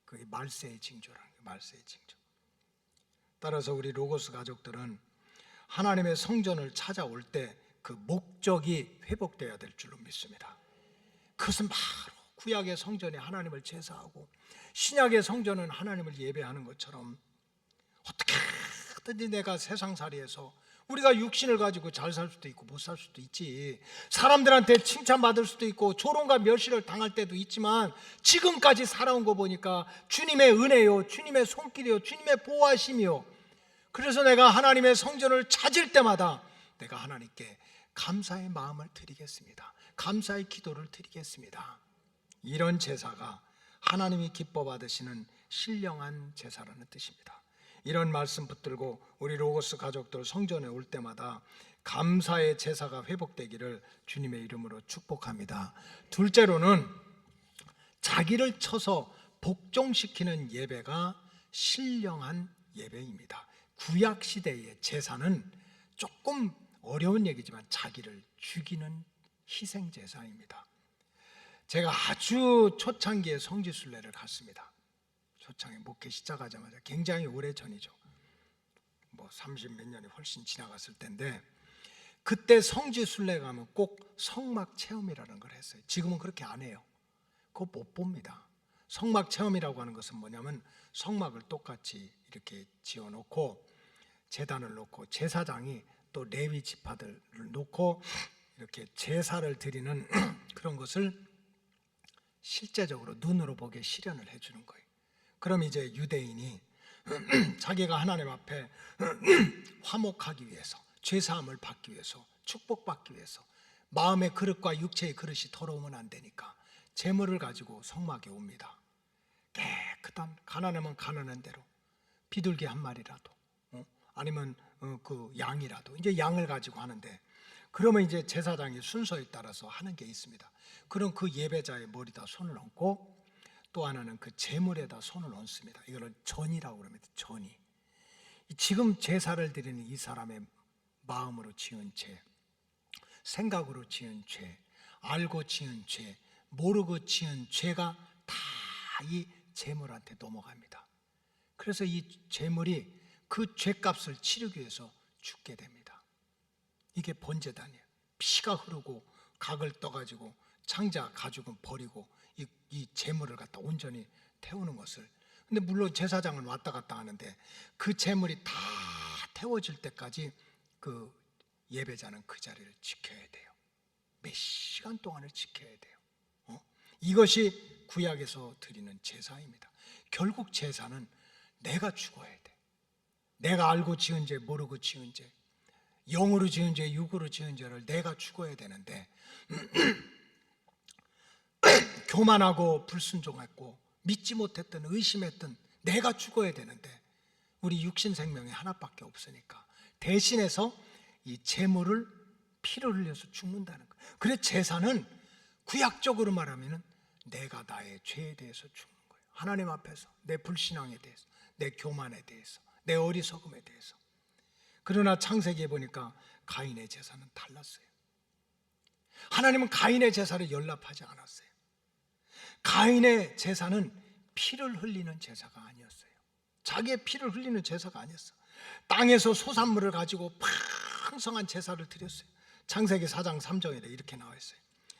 그게 말세의 징조라는 거예요. 말세의 징조. 따라서 우리 로고스 가족들은 하나님의 성전을 찾아올 때 그 목적이 회복되어야 될 줄로 믿습니다. 그것은 바로 구약의 성전에 하나님을 제사하고 신약의 성전은 하나님을 예배하는 것처럼, 어떻게든지 내가 세상살이에서 우리가 육신을 가지고 잘 살 수도 있고 못 살 수도 있지, 사람들한테 칭찬받을 수도 있고 조롱과 멸시를 당할 때도 있지만, 지금까지 살아온 거 보니까 주님의 은혜요, 주님의 손길이요, 주님의 보호하심이요. 그래서 내가 하나님의 성전을 찾을 때마다 내가 하나님께 감사의 마음을 드리겠습니다. 감사의 기도를 드리겠습니다. 이런 제사가 하나님이 기뻐 받으시는 신령한 제사라는 뜻입니다. 이런 말씀 붙들고 우리 로고스 가족들 성전에 올 때마다 감사의 제사가 회복되기를 주님의 이름으로 축복합니다. 둘째로는 자기를 쳐서 복종시키는 예배가 신령한 예배입니다. 구약 시대의 제사는 조금 어려운 얘기지만 자기를 죽이는 희생 제사입니다. 제가 아주 초창기에 성지순례를 갔습니다. 초창에 목회 시작하자마자, 굉장히 오래 전이죠. 30몇 년이 훨씬 지나갔을 텐데, 그때 성지순례 가면 꼭 성막 체험이라는 걸 했어요. 지금은 그렇게 안 해요. 그거 못 봅니다. 성막 체험이라고 하는 것은 뭐냐면, 성막을 똑같이 이렇게 지어놓고 제단을 놓고 제사장이 또 레위 지파들을 놓고 이렇게 제사를 드리는 그런 것을 실제적으로 눈으로 보게 실현을 해주는 거예요. 그럼 이제 유대인이 자기가 하나님 앞에 화목하기 위해서, 죄사함을 받기 위해서, 축복받기 위해서, 마음의 그릇과 육체의 그릇이 더러우면 안 되니까 제물을 가지고 성막에 옵니다. 깨끗한, 가난하면 가난한 대로 비둘기 한 마리라도, 아니면 그 양이라도, 이제 양을 가지고 하는데, 그러면 이제 제사장이 순서에 따라서 하는 게 있습니다. 그럼 그 예배자의 머리다 손을 얹고, 또 하나는 그 제물에다 손을 얹습니다. 이거를 전이라고 그럽니다. 전이. 지금 제사를 드리는 이 사람의 마음으로 지은 죄, 생각으로 지은 죄, 알고 지은 죄, 모르고 지은 죄가 다 이 제물한테 넘어갑니다. 그래서 이 제물이 그 죄값을 치르기 위해서 죽게 됩니다. 이게 번제단이에요. 피가 흐르고 각을 떠가지고 창자 가죽은 버리고 이 제물을 갖다 온전히 태우는 것을. 근데 물론 제사장은 왔다 갔다 하는데 그 제물이 다 태워질 때까지 그 예배자는 그 자리를 지켜야 돼요. 몇 시간 동안을 지켜야 돼요. 이것이 구약에서 드리는 제사입니다. 결국 제사는 내가 죽어야 돼. 내가 알고 지은 죄, 모르고 지은 죄, 영으로 지은 죄, 육으로 지은 죄를 내가 죽어야 되는데 교만하고 불순종했고 믿지 못했던, 의심했던 내가 죽어야 되는데 우리 육신 생명이 하나밖에 없으니까 대신해서 이 제물을 피를 흘려서 죽는다는 거예요. 그래서 제사는 구약적으로 말하면 내가 나의 죄에 대해서 죽는 거예요. 하나님 앞에서 내 불신앙에 대해서, 내 교만에 대해서, 내 어리석음에 대해서. 그러나 창세기에 보니까 가인의 제사는 달랐어요. 하나님은 가인의 제사를 연락하지 않았어요. 가인의 제사는 피를 흘리는 제사가 아니었어요. 자기의 피를 흘리는 제사가 아니었어. 땅에서 소산물을 가지고 풍성한 제사를 드렸어요. 창세기 4장 3절에 이렇게 나와 있어요.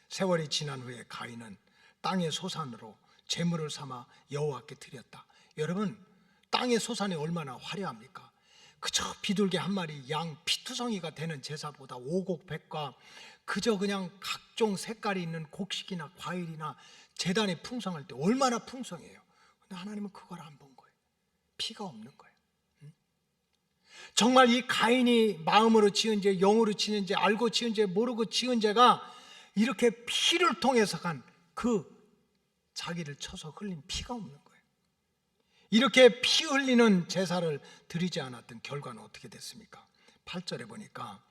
세월이 지난 후에 가인은 땅의 소산으로 제물을 삼아 여호와께 드렸다. 여러분, 땅의 소산이 얼마나 화려합니까? 그저 비둘기 한 마리, 양 피투성이가 되는 제사보다 오곡백과 그저 그냥 각종 색깔이 있는 곡식이나 과일이나 제단이 풍성할 때 얼마나 풍성해요. 근데 하나님은 그걸 안 본 거예요. 피가 없는 거예요. 정말 이 가인이 마음으로 지은 죄, 영으로 지은 죄, 알고 지은 죄, 모르고 지은 죄가 이렇게 피를 통해서 간 그 자기를 쳐서 흘린 피가 없는 거예요. 이렇게 피 흘리는 제사를 드리지 않았던 결과는 어떻게 됐습니까? 8절에 보니까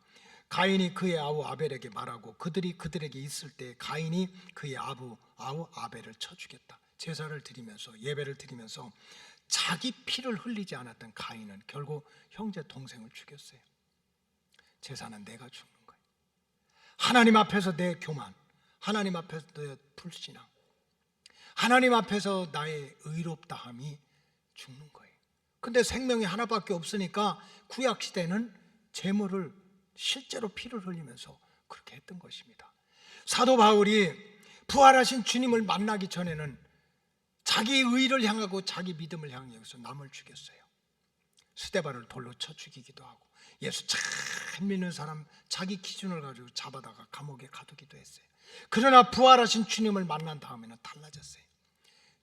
가인이 그의 아우 아벨에게 말하고 그들이 그들에게 있을 때 가인이 그의 아우 아벨을 쳐 죽였다. 제사를 드리면서, 예배를 드리면서 자기 피를 흘리지 않았던 가인은 결국 형제 동생을 죽였어요. 제사는 내가 죽는 거예요. 하나님 앞에서 내 교만, 하나님 앞에서 내 불신앙, 하나님 앞에서 나의 의롭다함이 죽는 거예요. 근데 생명이 하나밖에 없으니까 구약 시대는 제물을 실제로 피를 흘리면서 그렇게 했던 것입니다. 사도 바울이 부활하신 주님을 만나기 전에는 자기 의를 향하고 자기 믿음을 향해서 남을 죽였어요. 스데반을 돌로 쳐 죽이기도 하고, 예수 참 믿는 사람 자기 기준을 가지고 잡아다가 감옥에 가두기도 했어요. 그러나 부활하신 주님을 만난 다음에는 달라졌어요.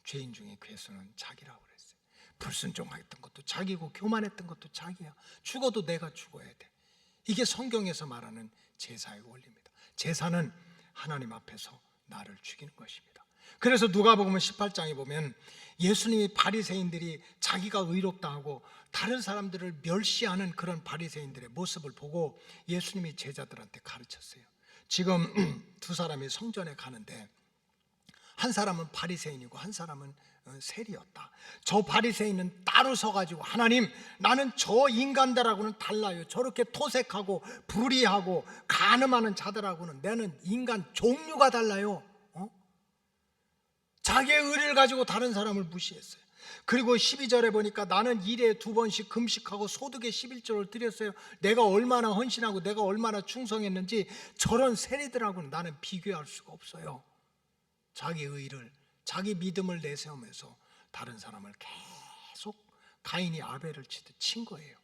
죄인 중에 괴수는 자기라고 그랬어요. 불순종했던 것도 자기고 교만했던 것도 자기야. 죽어도 내가 죽어야 돼. 이게 성경에서 말하는 제사의 원리입니다. 제사는 하나님 앞에서 나를 죽이는 것입니다. 그래서 누가복음 18장에 보면 예수님이 바리새인들이 자기가 의롭다 하고 다른 사람들을 멸시하는 그런 바리새인들의 모습을 보고 예수님이 제자들한테 가르쳤어요. 지금 두 사람이 성전에 가는데 한 사람은 바리새인이고 한 사람은 세리였다. 저 바리새인은 따로 서가지고 하나님, 나는 저 인간들하고는 달라요. 저렇게 토색하고 불의하고 간음하는 자들하고는 나는 인간 종류가 달라요. 자기의 의를 가지고 다른 사람을 무시했어요. 그리고 12절에 보니까 나는 일에 2번씩 금식하고 소득의 11조를 드렸어요. 내가 얼마나 헌신하고 내가 얼마나 충성했는지 저런 세리들하고는 나는 비교할 수가 없어요. 자기 의를, 자기 믿음을 내세우면서 다른 사람을 계속 가인이 아벨을 치듯 친 거예요.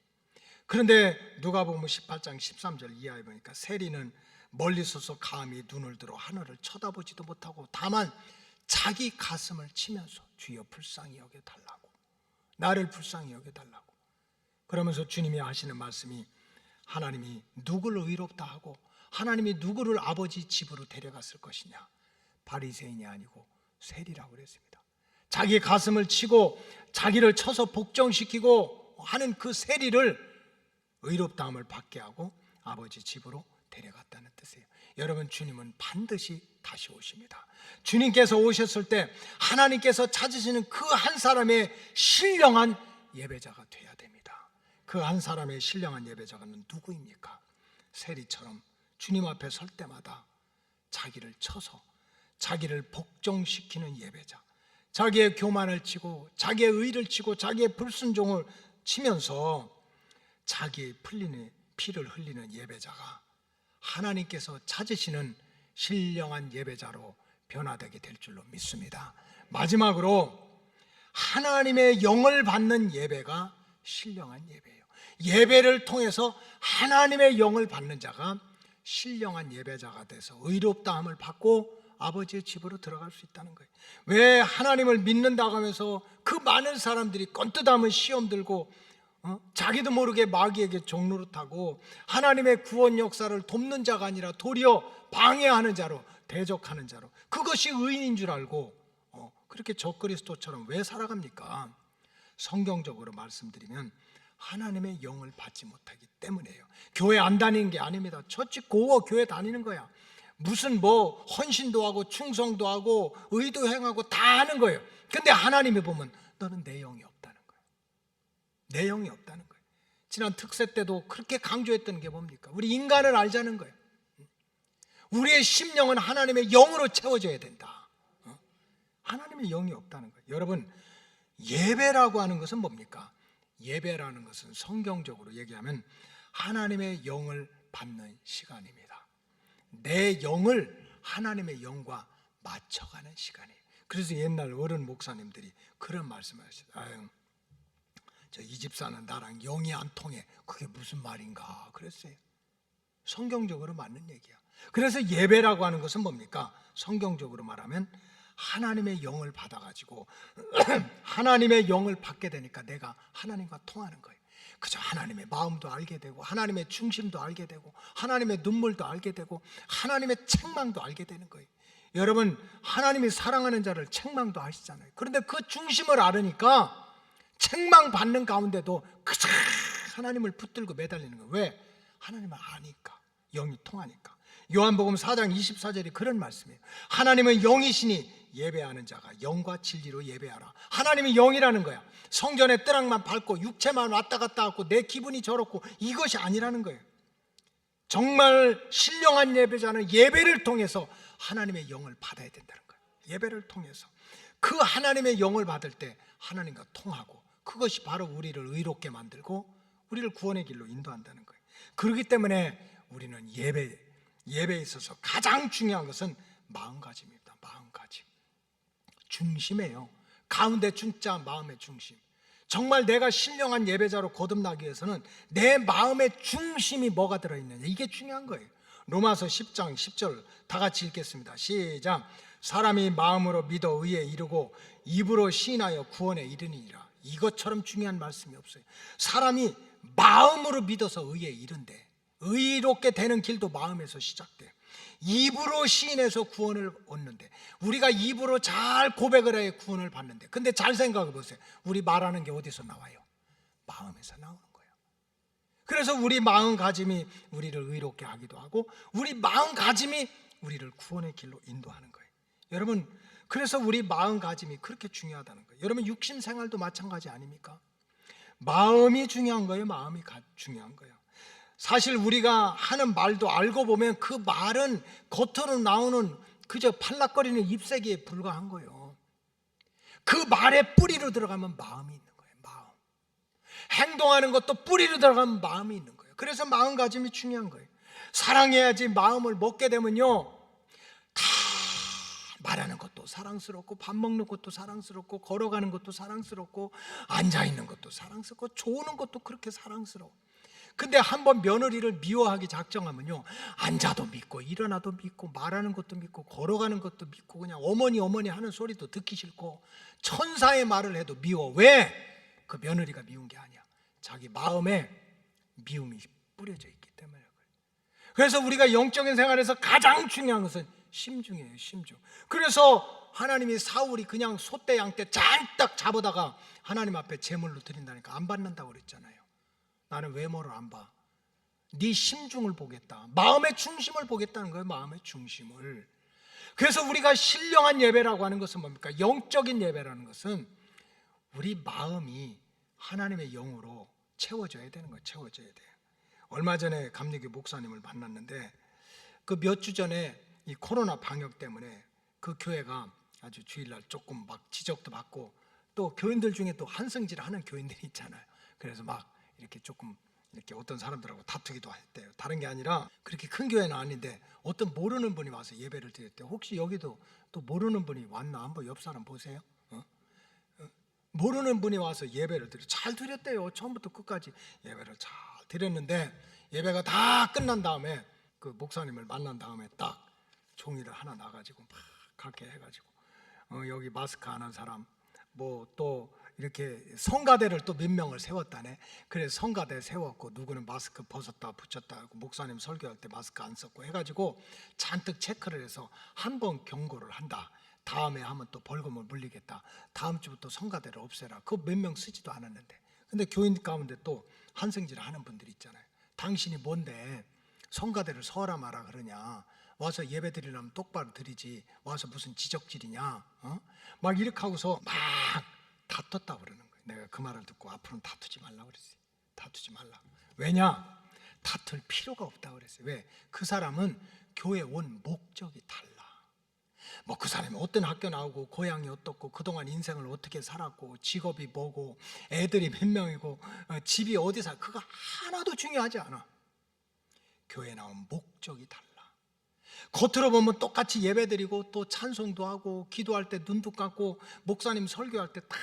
그런데 누가복음 18장 13절 이하에 보니까 세리는 멀리 서서 감히 눈을 들어 하늘을 쳐다보지도 못하고 다만 자기 가슴을 치면서 주여 불쌍히 여겨달라고 나를 불쌍히 여겨달라고. 그러면서 주님이 하시는 말씀이 하나님이 누구를 의롭다 하고 하나님이 누구를 아버지 집으로 데려갔을 것이냐? 바리새인이 아니고 세리라고 그랬습니다. 자기 가슴을 치고 자기를 쳐서 복종시키고 하는 그 세리를 의롭다함을 받게 하고 아버지 집으로 데려갔다는 뜻이에요. 여러분, 주님은 반드시 다시 오십니다. 주님께서 오셨을 때 하나님께서 찾으시는 그 한 사람의 신령한 예배자가 돼야 됩니다. 그 한 사람의 신령한 예배자는 누구입니까? 세리처럼 주님 앞에 설 때마다 자기를 쳐서 자기를 복종시키는 예배자, 자기의 교만을 치고 자기의 의를 치고 자기의 불순종을 치면서 자기의 피를 흘리는 예배자가 하나님께서 찾으시는 신령한 예배자로 변화되게 될 줄로 믿습니다. 마지막으로 하나님의 영을 받는 예배가 신령한 예배예요. 예배를 통해서 하나님의 영을 받는 자가 신령한 예배자가 돼서 의롭다함을 받고 아버지의 집으로 들어갈 수 있다는 거예요. 왜 하나님을 믿는다고 하면서 그 많은 사람들이 건뜨담은 시험 들고 자기도 모르게 마귀에게 종노릇하고 하나님의 구원 역사를 돕는 자가 아니라 도리어 방해하는 자로, 대적하는 자로, 그것이 의인인 줄 알고 그렇게 적그리스도처럼 왜 살아갑니까? 성경적으로 말씀드리면 하나님의 영을 받지 못하기 때문이에요. 교회 안 다니는 게 아닙니다. 처치 고어 교회 다니는 거야. 무슨 뭐 헌신도 하고 충성도 하고 의도 행하고 다 하는 거예요. 근데 하나님이 보면 너는 내 영이 없다는 거예요. 내 영이 없다는 거예요. 지난 특세 때도 그렇게 강조했던 게 뭡니까? 우리 인간을 알자는 거예요. 우리의 심령은 하나님의 영으로 채워져야 된다. 하나님의 영이 없다는 거예요. 여러분, 예배라고 하는 것은 뭡니까? 예배라는 것은 성경적으로 얘기하면 하나님의 영을 받는 시간입니다. 내 영을 하나님의 영과 맞춰가는 시간이에요. 그래서 옛날 어른 목사님들이 그런 말씀을 하셨어요. 저 이 집사는 나랑 영이 안 통해. 그게 무슨 말인가 그랬어요. 성경적으로 맞는 얘기야. 그래서 예배라고 하는 것은 뭡니까? 성경적으로 말하면 하나님의 영을 받아가지고 하나님의 영을 받게 되니까 내가 하나님과 통하는 거예요. 그저 하나님의 마음도 알게 되고 하나님의 중심도 알게 되고 하나님의 눈물도 알게 되고 하나님의 책망도 알게 되는 거예요. 여러분, 하나님이 사랑하는 자를 책망도 하시잖아요. 그런데 그 중심을 알으니까 책망 받는 가운데도 그저 하나님을 붙들고 매달리는 거예요. 왜? 하나님을 아니까, 영이 통하니까. 요한복음 4장 24절이 그런 말씀이에요. 하나님은 영이시니 예배하는 자가 영과 진리로 예배하라. 하나님이 영이라는 거야. 성전에 뜨락만 밟고 육체만 왔다 갔다 하고 내 기분이 저렇고 이것이 아니라는 거예요. 정말 신령한 예배자는 예배를 통해서 하나님의 영을 받아야 된다는 거예요. 예배를 통해서 그 하나님의 영을 받을 때 하나님과 통하고 그것이 바로 우리를 의롭게 만들고 우리를 구원의 길로 인도한다는 거예요. 그렇기 때문에 우리는 예배에 있어서 가장 중요한 것은 마음가짐입니다. 마음가짐. 중심이에요. 가운데 중자 마음의 중심. 정말 내가 신령한 예배자로 거듭나기 위해서는 내 마음의 중심이 뭐가 들어있느냐, 이게 중요한 거예요. 로마서 10장 10절 다 같이 읽겠습니다. 시작. 사람이 마음으로 믿어 의에 이르고 입으로 시인하여 구원에 이르니라. 이것처럼 중요한 말씀이 없어요. 사람이 마음으로 믿어서 의에 이른대. 의롭게 되는 길도 마음에서 시작돼. 입으로 시인해서 구원을 얻는데, 우리가 입으로 잘 고백을 해야 구원을 받는데, 근데 잘 생각해 보세요. 우리 말하는 게 어디서 나와요? 마음에서 나오는 거예요. 그래서 우리 마음가짐이 우리를 의롭게 하기도 하고 우리 마음가짐이 우리를 구원의 길로 인도하는 거예요. 여러분, 그래서 우리 마음가짐이 그렇게 중요하다는 거예요. 여러분, 육신생활도 마찬가지 아닙니까? 마음이 중요한 거예요. 마음이 중요한 거예요. 사실 우리가 하는 말도 알고 보면 그 말은 겉으로 나오는 그저 팔락거리는 잎새기에 불과한 거예요. 그 말의 뿌리로 들어가면 마음이 있는 거예요. 마음. 행동하는 것도 뿌리로 들어가면 마음이 있는 거예요. 그래서 마음가짐이 중요한 거예요. 사랑해야지 마음을 먹게 되면요, 다 말하는 것도 사랑스럽고 밥 먹는 것도 사랑스럽고 걸어가는 것도 사랑스럽고 앉아있는 것도 사랑스럽고 조는 것도 그렇게 사랑스러워. 근데 한번 며느리를 미워하기 작정하면요, 앉아도 믿고 일어나도 믿고 말하는 것도 믿고 걸어가는 것도 믿고 그냥 어머니 하는 소리도 듣기 싫고 천사의 말을 해도 미워. 왜? 그 며느리가 미운 게 아니야. 자기 마음에 미움이 뿌려져 있기 때문에 그래. 그래서 우리가 영적인 생활에서 가장 중요한 것은 심중이에요. 심중. 그래서 하나님이 사울이 그냥 소떼 양떼 잔뜩 잡아다가 하나님 앞에 제물로 드린다니까 안 받는다고 그랬잖아요. 나는 외모를 안 봐. 네 심중을 보겠다. 마음의 중심을 보겠다는 거예요. 마음의 중심을. 그래서 우리가 신령한 예배라고 하는 것은 뭡니까? 영적인 예배라는 것은 우리 마음이 하나님의 영으로 채워져야 되는 거예요. 채워져야 돼요. 얼마 전에 감리교 목사님을 만났는데 그 몇 주 전에 이 코로나 방역 때문에 그 교회가 아주 주일날 조금 막 지적도 받고 또 교인들 중에 또 한성질 하는 교인들이 있잖아요. 그래서 막 이렇게 조금 이렇게 어떤 사람들하고 다투기도 했대요. 다른 게 아니라 그렇게 큰 교회는 아닌데 어떤 모르는 분이 와서 예배를 드렸대요. 혹시 여기도 또 모르는 분이 왔나? 한번 옆 사람 보세요. 모르는 분이 와서 예배를 잘 드렸대요. 처음부터 끝까지 예배를 잘 드렸는데 예배가 다 끝난 다음에 그 목사님을 만난 다음에 딱 종이를 하나 놔가지고 막 그렇게 해가지고 여기 마스크 안 한 사람 뭐 또 이렇게 성가대를 또 몇 명을 세웠다네. 그래서 성가대 세웠고 누구는 마스크 벗었다 붙였다 하고 목사님 설교할 때 마스크 안 썼고 해가지고 잔뜩 체크를 해서 한 번 경고를 한다. 다음에 하면 또 벌금을 물리겠다. 다음 주부터 성가대를 없애라. 그거 몇 명 쓰지도 않았는데. 근데 교인 가운데 또 한성질 하는 분들이 있잖아요. 당신이 뭔데 성가대를 서라 마라 그러냐. 와서 예배 드리려면 똑바로 드리지. 와서 무슨 지적질이냐. 막 이렇게 하고서 막 다퉜다고 그러는 거예요. 내가 그 말을 듣고 앞으로는 다투지 말라고 그랬어요. 다투지 말라. 왜냐? 다툴 필요가 없다고 그랬어요. 왜? 그 사람은 교회 온 목적이 달라. 뭐 그 사람이 어떤 학교 나오고 고향이 어떻고 그동안 인생을 어떻게 살았고 직업이 뭐고 애들이 몇 명이고 집이 어디 살 그거 하나도 중요하지 않아. 교회 나온 목적이 달라. 겉으로 보면 똑같이 예배드리고 또 찬송도 하고 기도할 때 눈도 감고 목사님 설교할 때 다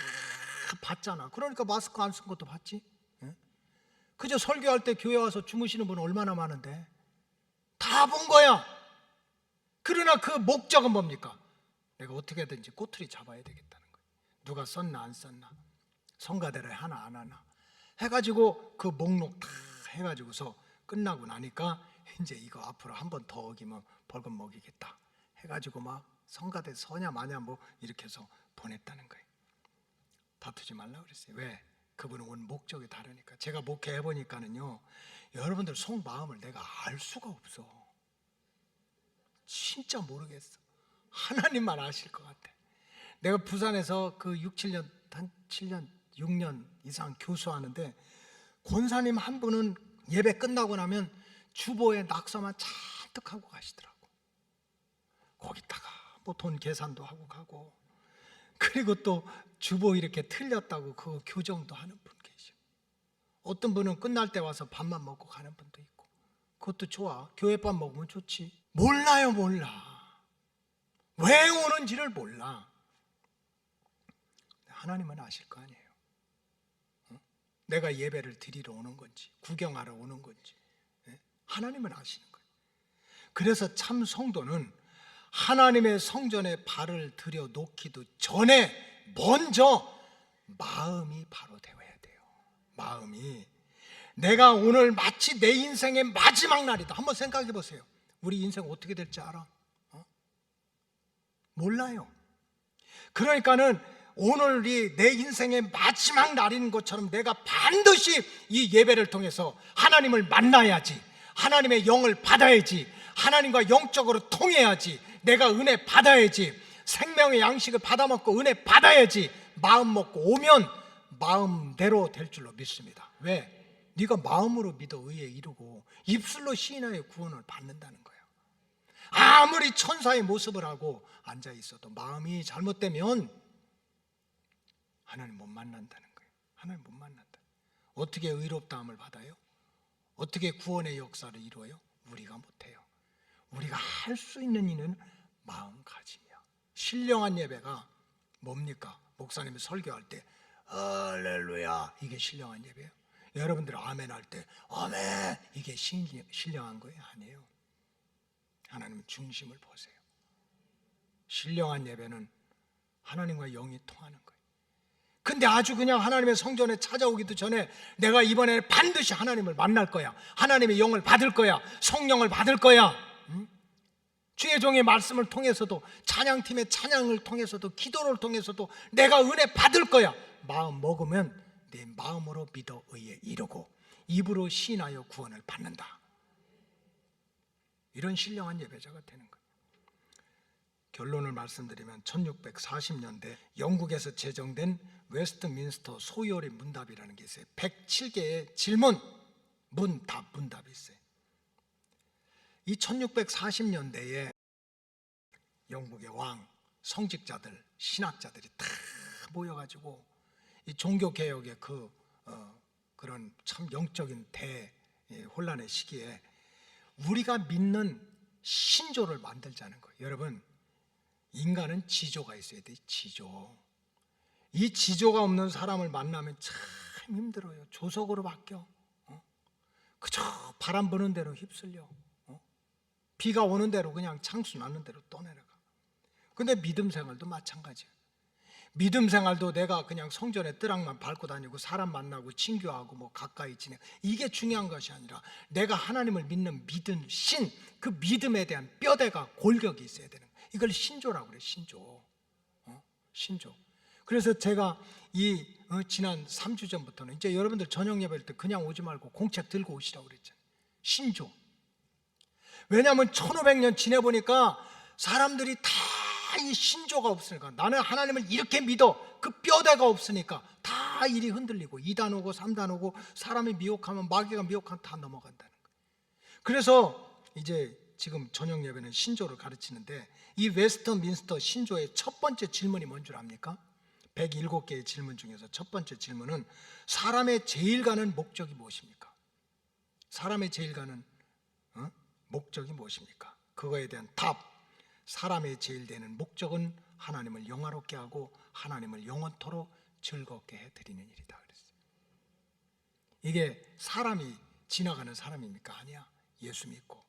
봤잖아. 그러니까 마스크 안 쓴 것도 봤지. 그저 설교할 때 교회 와서 주무시는 분 얼마나 많은데 다 본 거야. 그러나 그 목적은 뭡니까? 내가 어떻게든지 꼬투리 잡아야 되겠다는 거예요. 누가 썼나 안 썼나, 성가대를 하나 안 하나 해가지고 그 목록 다 해가지고서 끝나고 나니까 이제 이거 앞으로 한 번 더 어기면 벌금 먹이겠다 해가지고 막 성가대 서냐 마냐 뭐 이렇게 해서 보냈다는 거예요. 다투지 말라 그랬어요. 왜? 그분은 온 목적이 다르니까. 제가 목회해 보니까는요, 여러분들 속 마음을 내가 알 수가 없어. 진짜 모르겠어. 하나님만 아실 것 같아. 내가 부산에서 그 7년, 한 7년, 6년 이상 교수하는데 권사님 한 분은 예배 끝나고 나면 주보에 낙서만 잔뜩 하고 가시더라고. 거기다가 뭐 돈 계산도 하고 가고, 그리고 또 주보 이렇게 틀렸다고 그거 교정도 하는 분 계셔. 어떤 분은 끝날 때 와서 밥만 먹고 가는 분도 있고. 그것도 좋아. 교회밥 먹으면 좋지. 몰라요. 몰라. 왜 오는지를 몰라. 하나님은 아실 거 아니에요. 내가 예배를 드리러 오는 건지 구경하러 오는 건지 하나님은 아시는 거예요. 그래서 참 성도는 하나님의 성전에 발을 들여 놓기도 전에 먼저 마음이 바로 되어야 돼요. 마음이. 내가 오늘 마치 내 인생의 마지막 날이다. 한번 생각해 보세요. 우리 인생 어떻게 될지 알아? 몰라요. 그러니까는 오늘이 내 인생의 마지막 날인 것처럼 내가 반드시 이 예배를 통해서 하나님을 만나야지, 하나님의 영을 받아야지, 하나님과 영적으로 통해야지, 내가 은혜 받아야지, 생명의 양식을 받아먹고 은혜 받아야지, 마음 먹고 오면 마음대로 될 줄로 믿습니다. 왜? 네가 마음으로 믿어 의에 이르고 입술로 시인하여 구원을 받는다는 거예요. 아무리 천사의 모습을 하고 앉아 있어도 마음이 잘못되면 하나님 못 만난다는 거예요. 하나님 못 만난다. 어떻게 의롭다함을 받아요? 어떻게 구원의 역사를 이루어요? 우리가 못해요. 우리가 할 수 있는 일은 마음가짐이야. 신령한 예배가 뭡니까? 목사님이 설교할 때 할렐루야, 이게 신령한 예배예요? 여러분들 아멘 할 때 아멘, 이게 신령한 거예요? 아니에요. 하나님 중심을 보세요. 신령한 예배는 하나님과 영이 통하는 거예요. 근데 아주 그냥 하나님의 성전에 찾아오기도 전에 내가 이번에 반드시 하나님을 만날 거야, 하나님의 영을 받을 거야, 성령을 받을 거야, 주의 종의 말씀을 통해서도, 찬양팀의 찬양을 통해서도, 기도를 통해서도 내가 은혜 받을 거야. 마음 먹으면 내 마음으로 믿어 의에 이르고 입으로 시인하여 구원을 받는다. 이런 신령한 예배자가 되는 거예요. 결론을 말씀드리면 1640년대 영국에서 제정된 웨스트민스터 소요리 문답이라는 게 있어요. 107개의 질문, 문답이 있어요. 이 1640년대에 영국의 왕, 성직자들, 신학자들이 다 모여가지고 이 종교개혁의 그런 참 영적인 대혼란의 시기에 우리가 믿는 신조를 만들자는 거예요. 여러분, 인간은 지조가 있어야 돼요. 지조. 이 지조가 없는 사람을 만나면 참 힘들어요. 조석으로 바뀌어. 그저 바람 부는 대로 휩쓸려. 비가 오는 대로 그냥 창수 나는 대로 떠내려가. 근데 믿음 생활도 마찬가지야. 믿음 생활도 내가 그냥 성전에 뜨락만 밟고 다니고 사람 만나고 친교하고 뭐 가까이 지내, 이게 중요한 것이 아니라 내가 하나님을 믿는 믿음, 그 믿음에 대한 뼈대가 골격이 있어야 되는 거야. 이걸 신조라고 그래. 신조. 신조. 그래서 제가 지난 3주 전부터는 이제 여러분들 저녁 예배할 때 그냥 오지 말고 공책 들고 오시라고 그랬잖아요. 신조. 왜냐하면 1500년 지내보니까 사람들이 다 이 신조가 없으니까, 나는 하나님을 이렇게 믿어, 그 뼈대가 없으니까 다 일이 흔들리고 2단 오고 3단 오고, 사람이 미혹하면, 마귀가 미혹하면 다 넘어간다는 거예요. 그래서 이제 지금 저녁 예배는 신조를 가르치는데, 이 웨스트민스터 신조의 첫 번째 질문이 뭔 줄 압니까? 107개의 질문 중에서 첫 번째 질문은 사람의 제일 가는 목적이 무엇입니까? 사람의 제일 가는 목적이 무엇입니까? 그거에 대한 답, 사람의 제일 되는 목적은 하나님을 영화롭게 하고 하나님을 영원토록 즐겁게 해드리는 일이다 그랬어요. 이게 사람이 지나가는 사람입니까? 아니야. 예수 믿고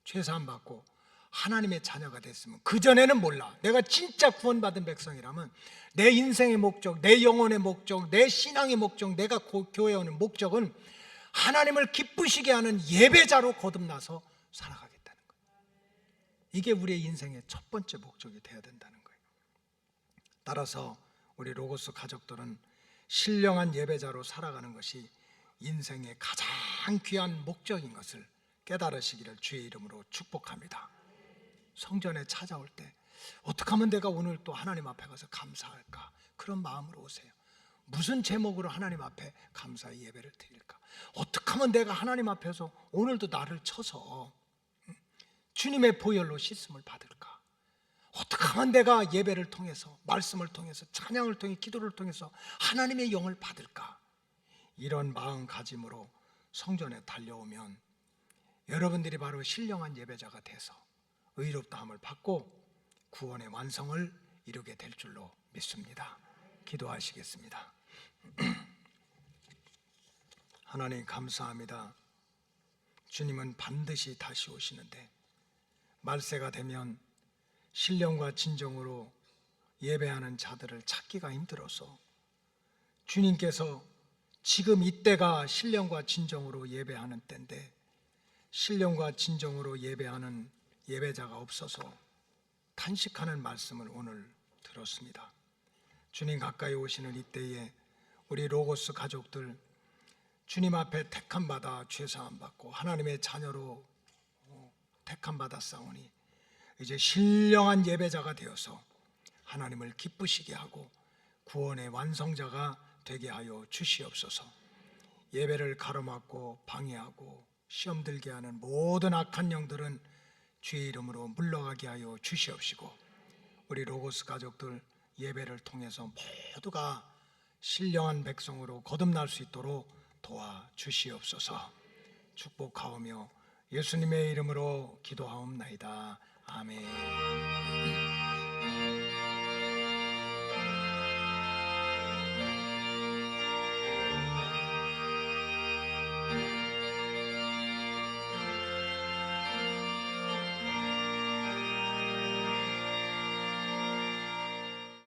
죄사함 받고 하나님의 자녀가 됐으면, 그전에는 몰라. 내가 진짜 구원받은 백성이라면 내 인생의 목적, 내 영혼의 목적, 내 신앙의 목적, 내가 교회에 오는 목적은 하나님을 기쁘시게 하는 예배자로 거듭나서 살아가겠다는 거예요. 이게 우리의 인생의 첫 번째 목적이 되어야 된다는 거예요. 따라서 우리 로고스 가족들은 신령한 예배자로 살아가는 것이 인생의 가장 귀한 목적인 것을 깨달으시기를 주의 이름으로 축복합니다. 성전에 찾아올 때 어떻게 하면 내가 오늘 또 하나님 앞에 가서 감사할까? 그런 마음으로 오세요. 무슨 제목으로 하나님 앞에 감사의 예배를 드릴까? 어떻게 하면 내가 하나님 앞에서 오늘도 나를 쳐서 주님의 보혈로 씻음을 받을까? 어떻게 하면 내가 예배를 통해서, 말씀을 통해서, 찬양을 통해, 기도를 통해서 하나님의 영을 받을까? 이런 마음가짐으로 성전에 달려오면 여러분들이 바로 신령한 예배자가 돼서 의롭다함을 받고 구원의 완성을 이루게 될 줄로 믿습니다. 기도하시겠습니다. 하나님 감사합니다. 주님은 반드시 다시 오시는데 말세가 되면 신령과 진정으로 예배하는 자들을 찾기가 힘들어서 주님께서 지금 이때가 신령과 진정으로 예배하는 때인데 신령과 진정으로 예배하는 예배자가 없어서 탄식하는 말씀을 오늘 들었습니다. 주님 가까이 오시는 이때에 우리 로고스 가족들 주님 앞에 택함받아 죄사함 받고 하나님의 자녀로 택함받아 싸우니 이제 신령한 예배자가 되어서 하나님을 기쁘시게 하고 구원의 완성자가 되게 하여 주시옵소서. 예배를 가로막고 방해하고 시험 들게 하는 모든 악한 영들은 주의 이름으로 물러가게 하여 주시옵시고 우리 로고스 가족들 예배를 통해서 모두가 신령한 백성으로 거듭날 수 있도록 도와주시옵소서. 축복하오며 예수님의 이름으로 기도하옵나이다. 아멘.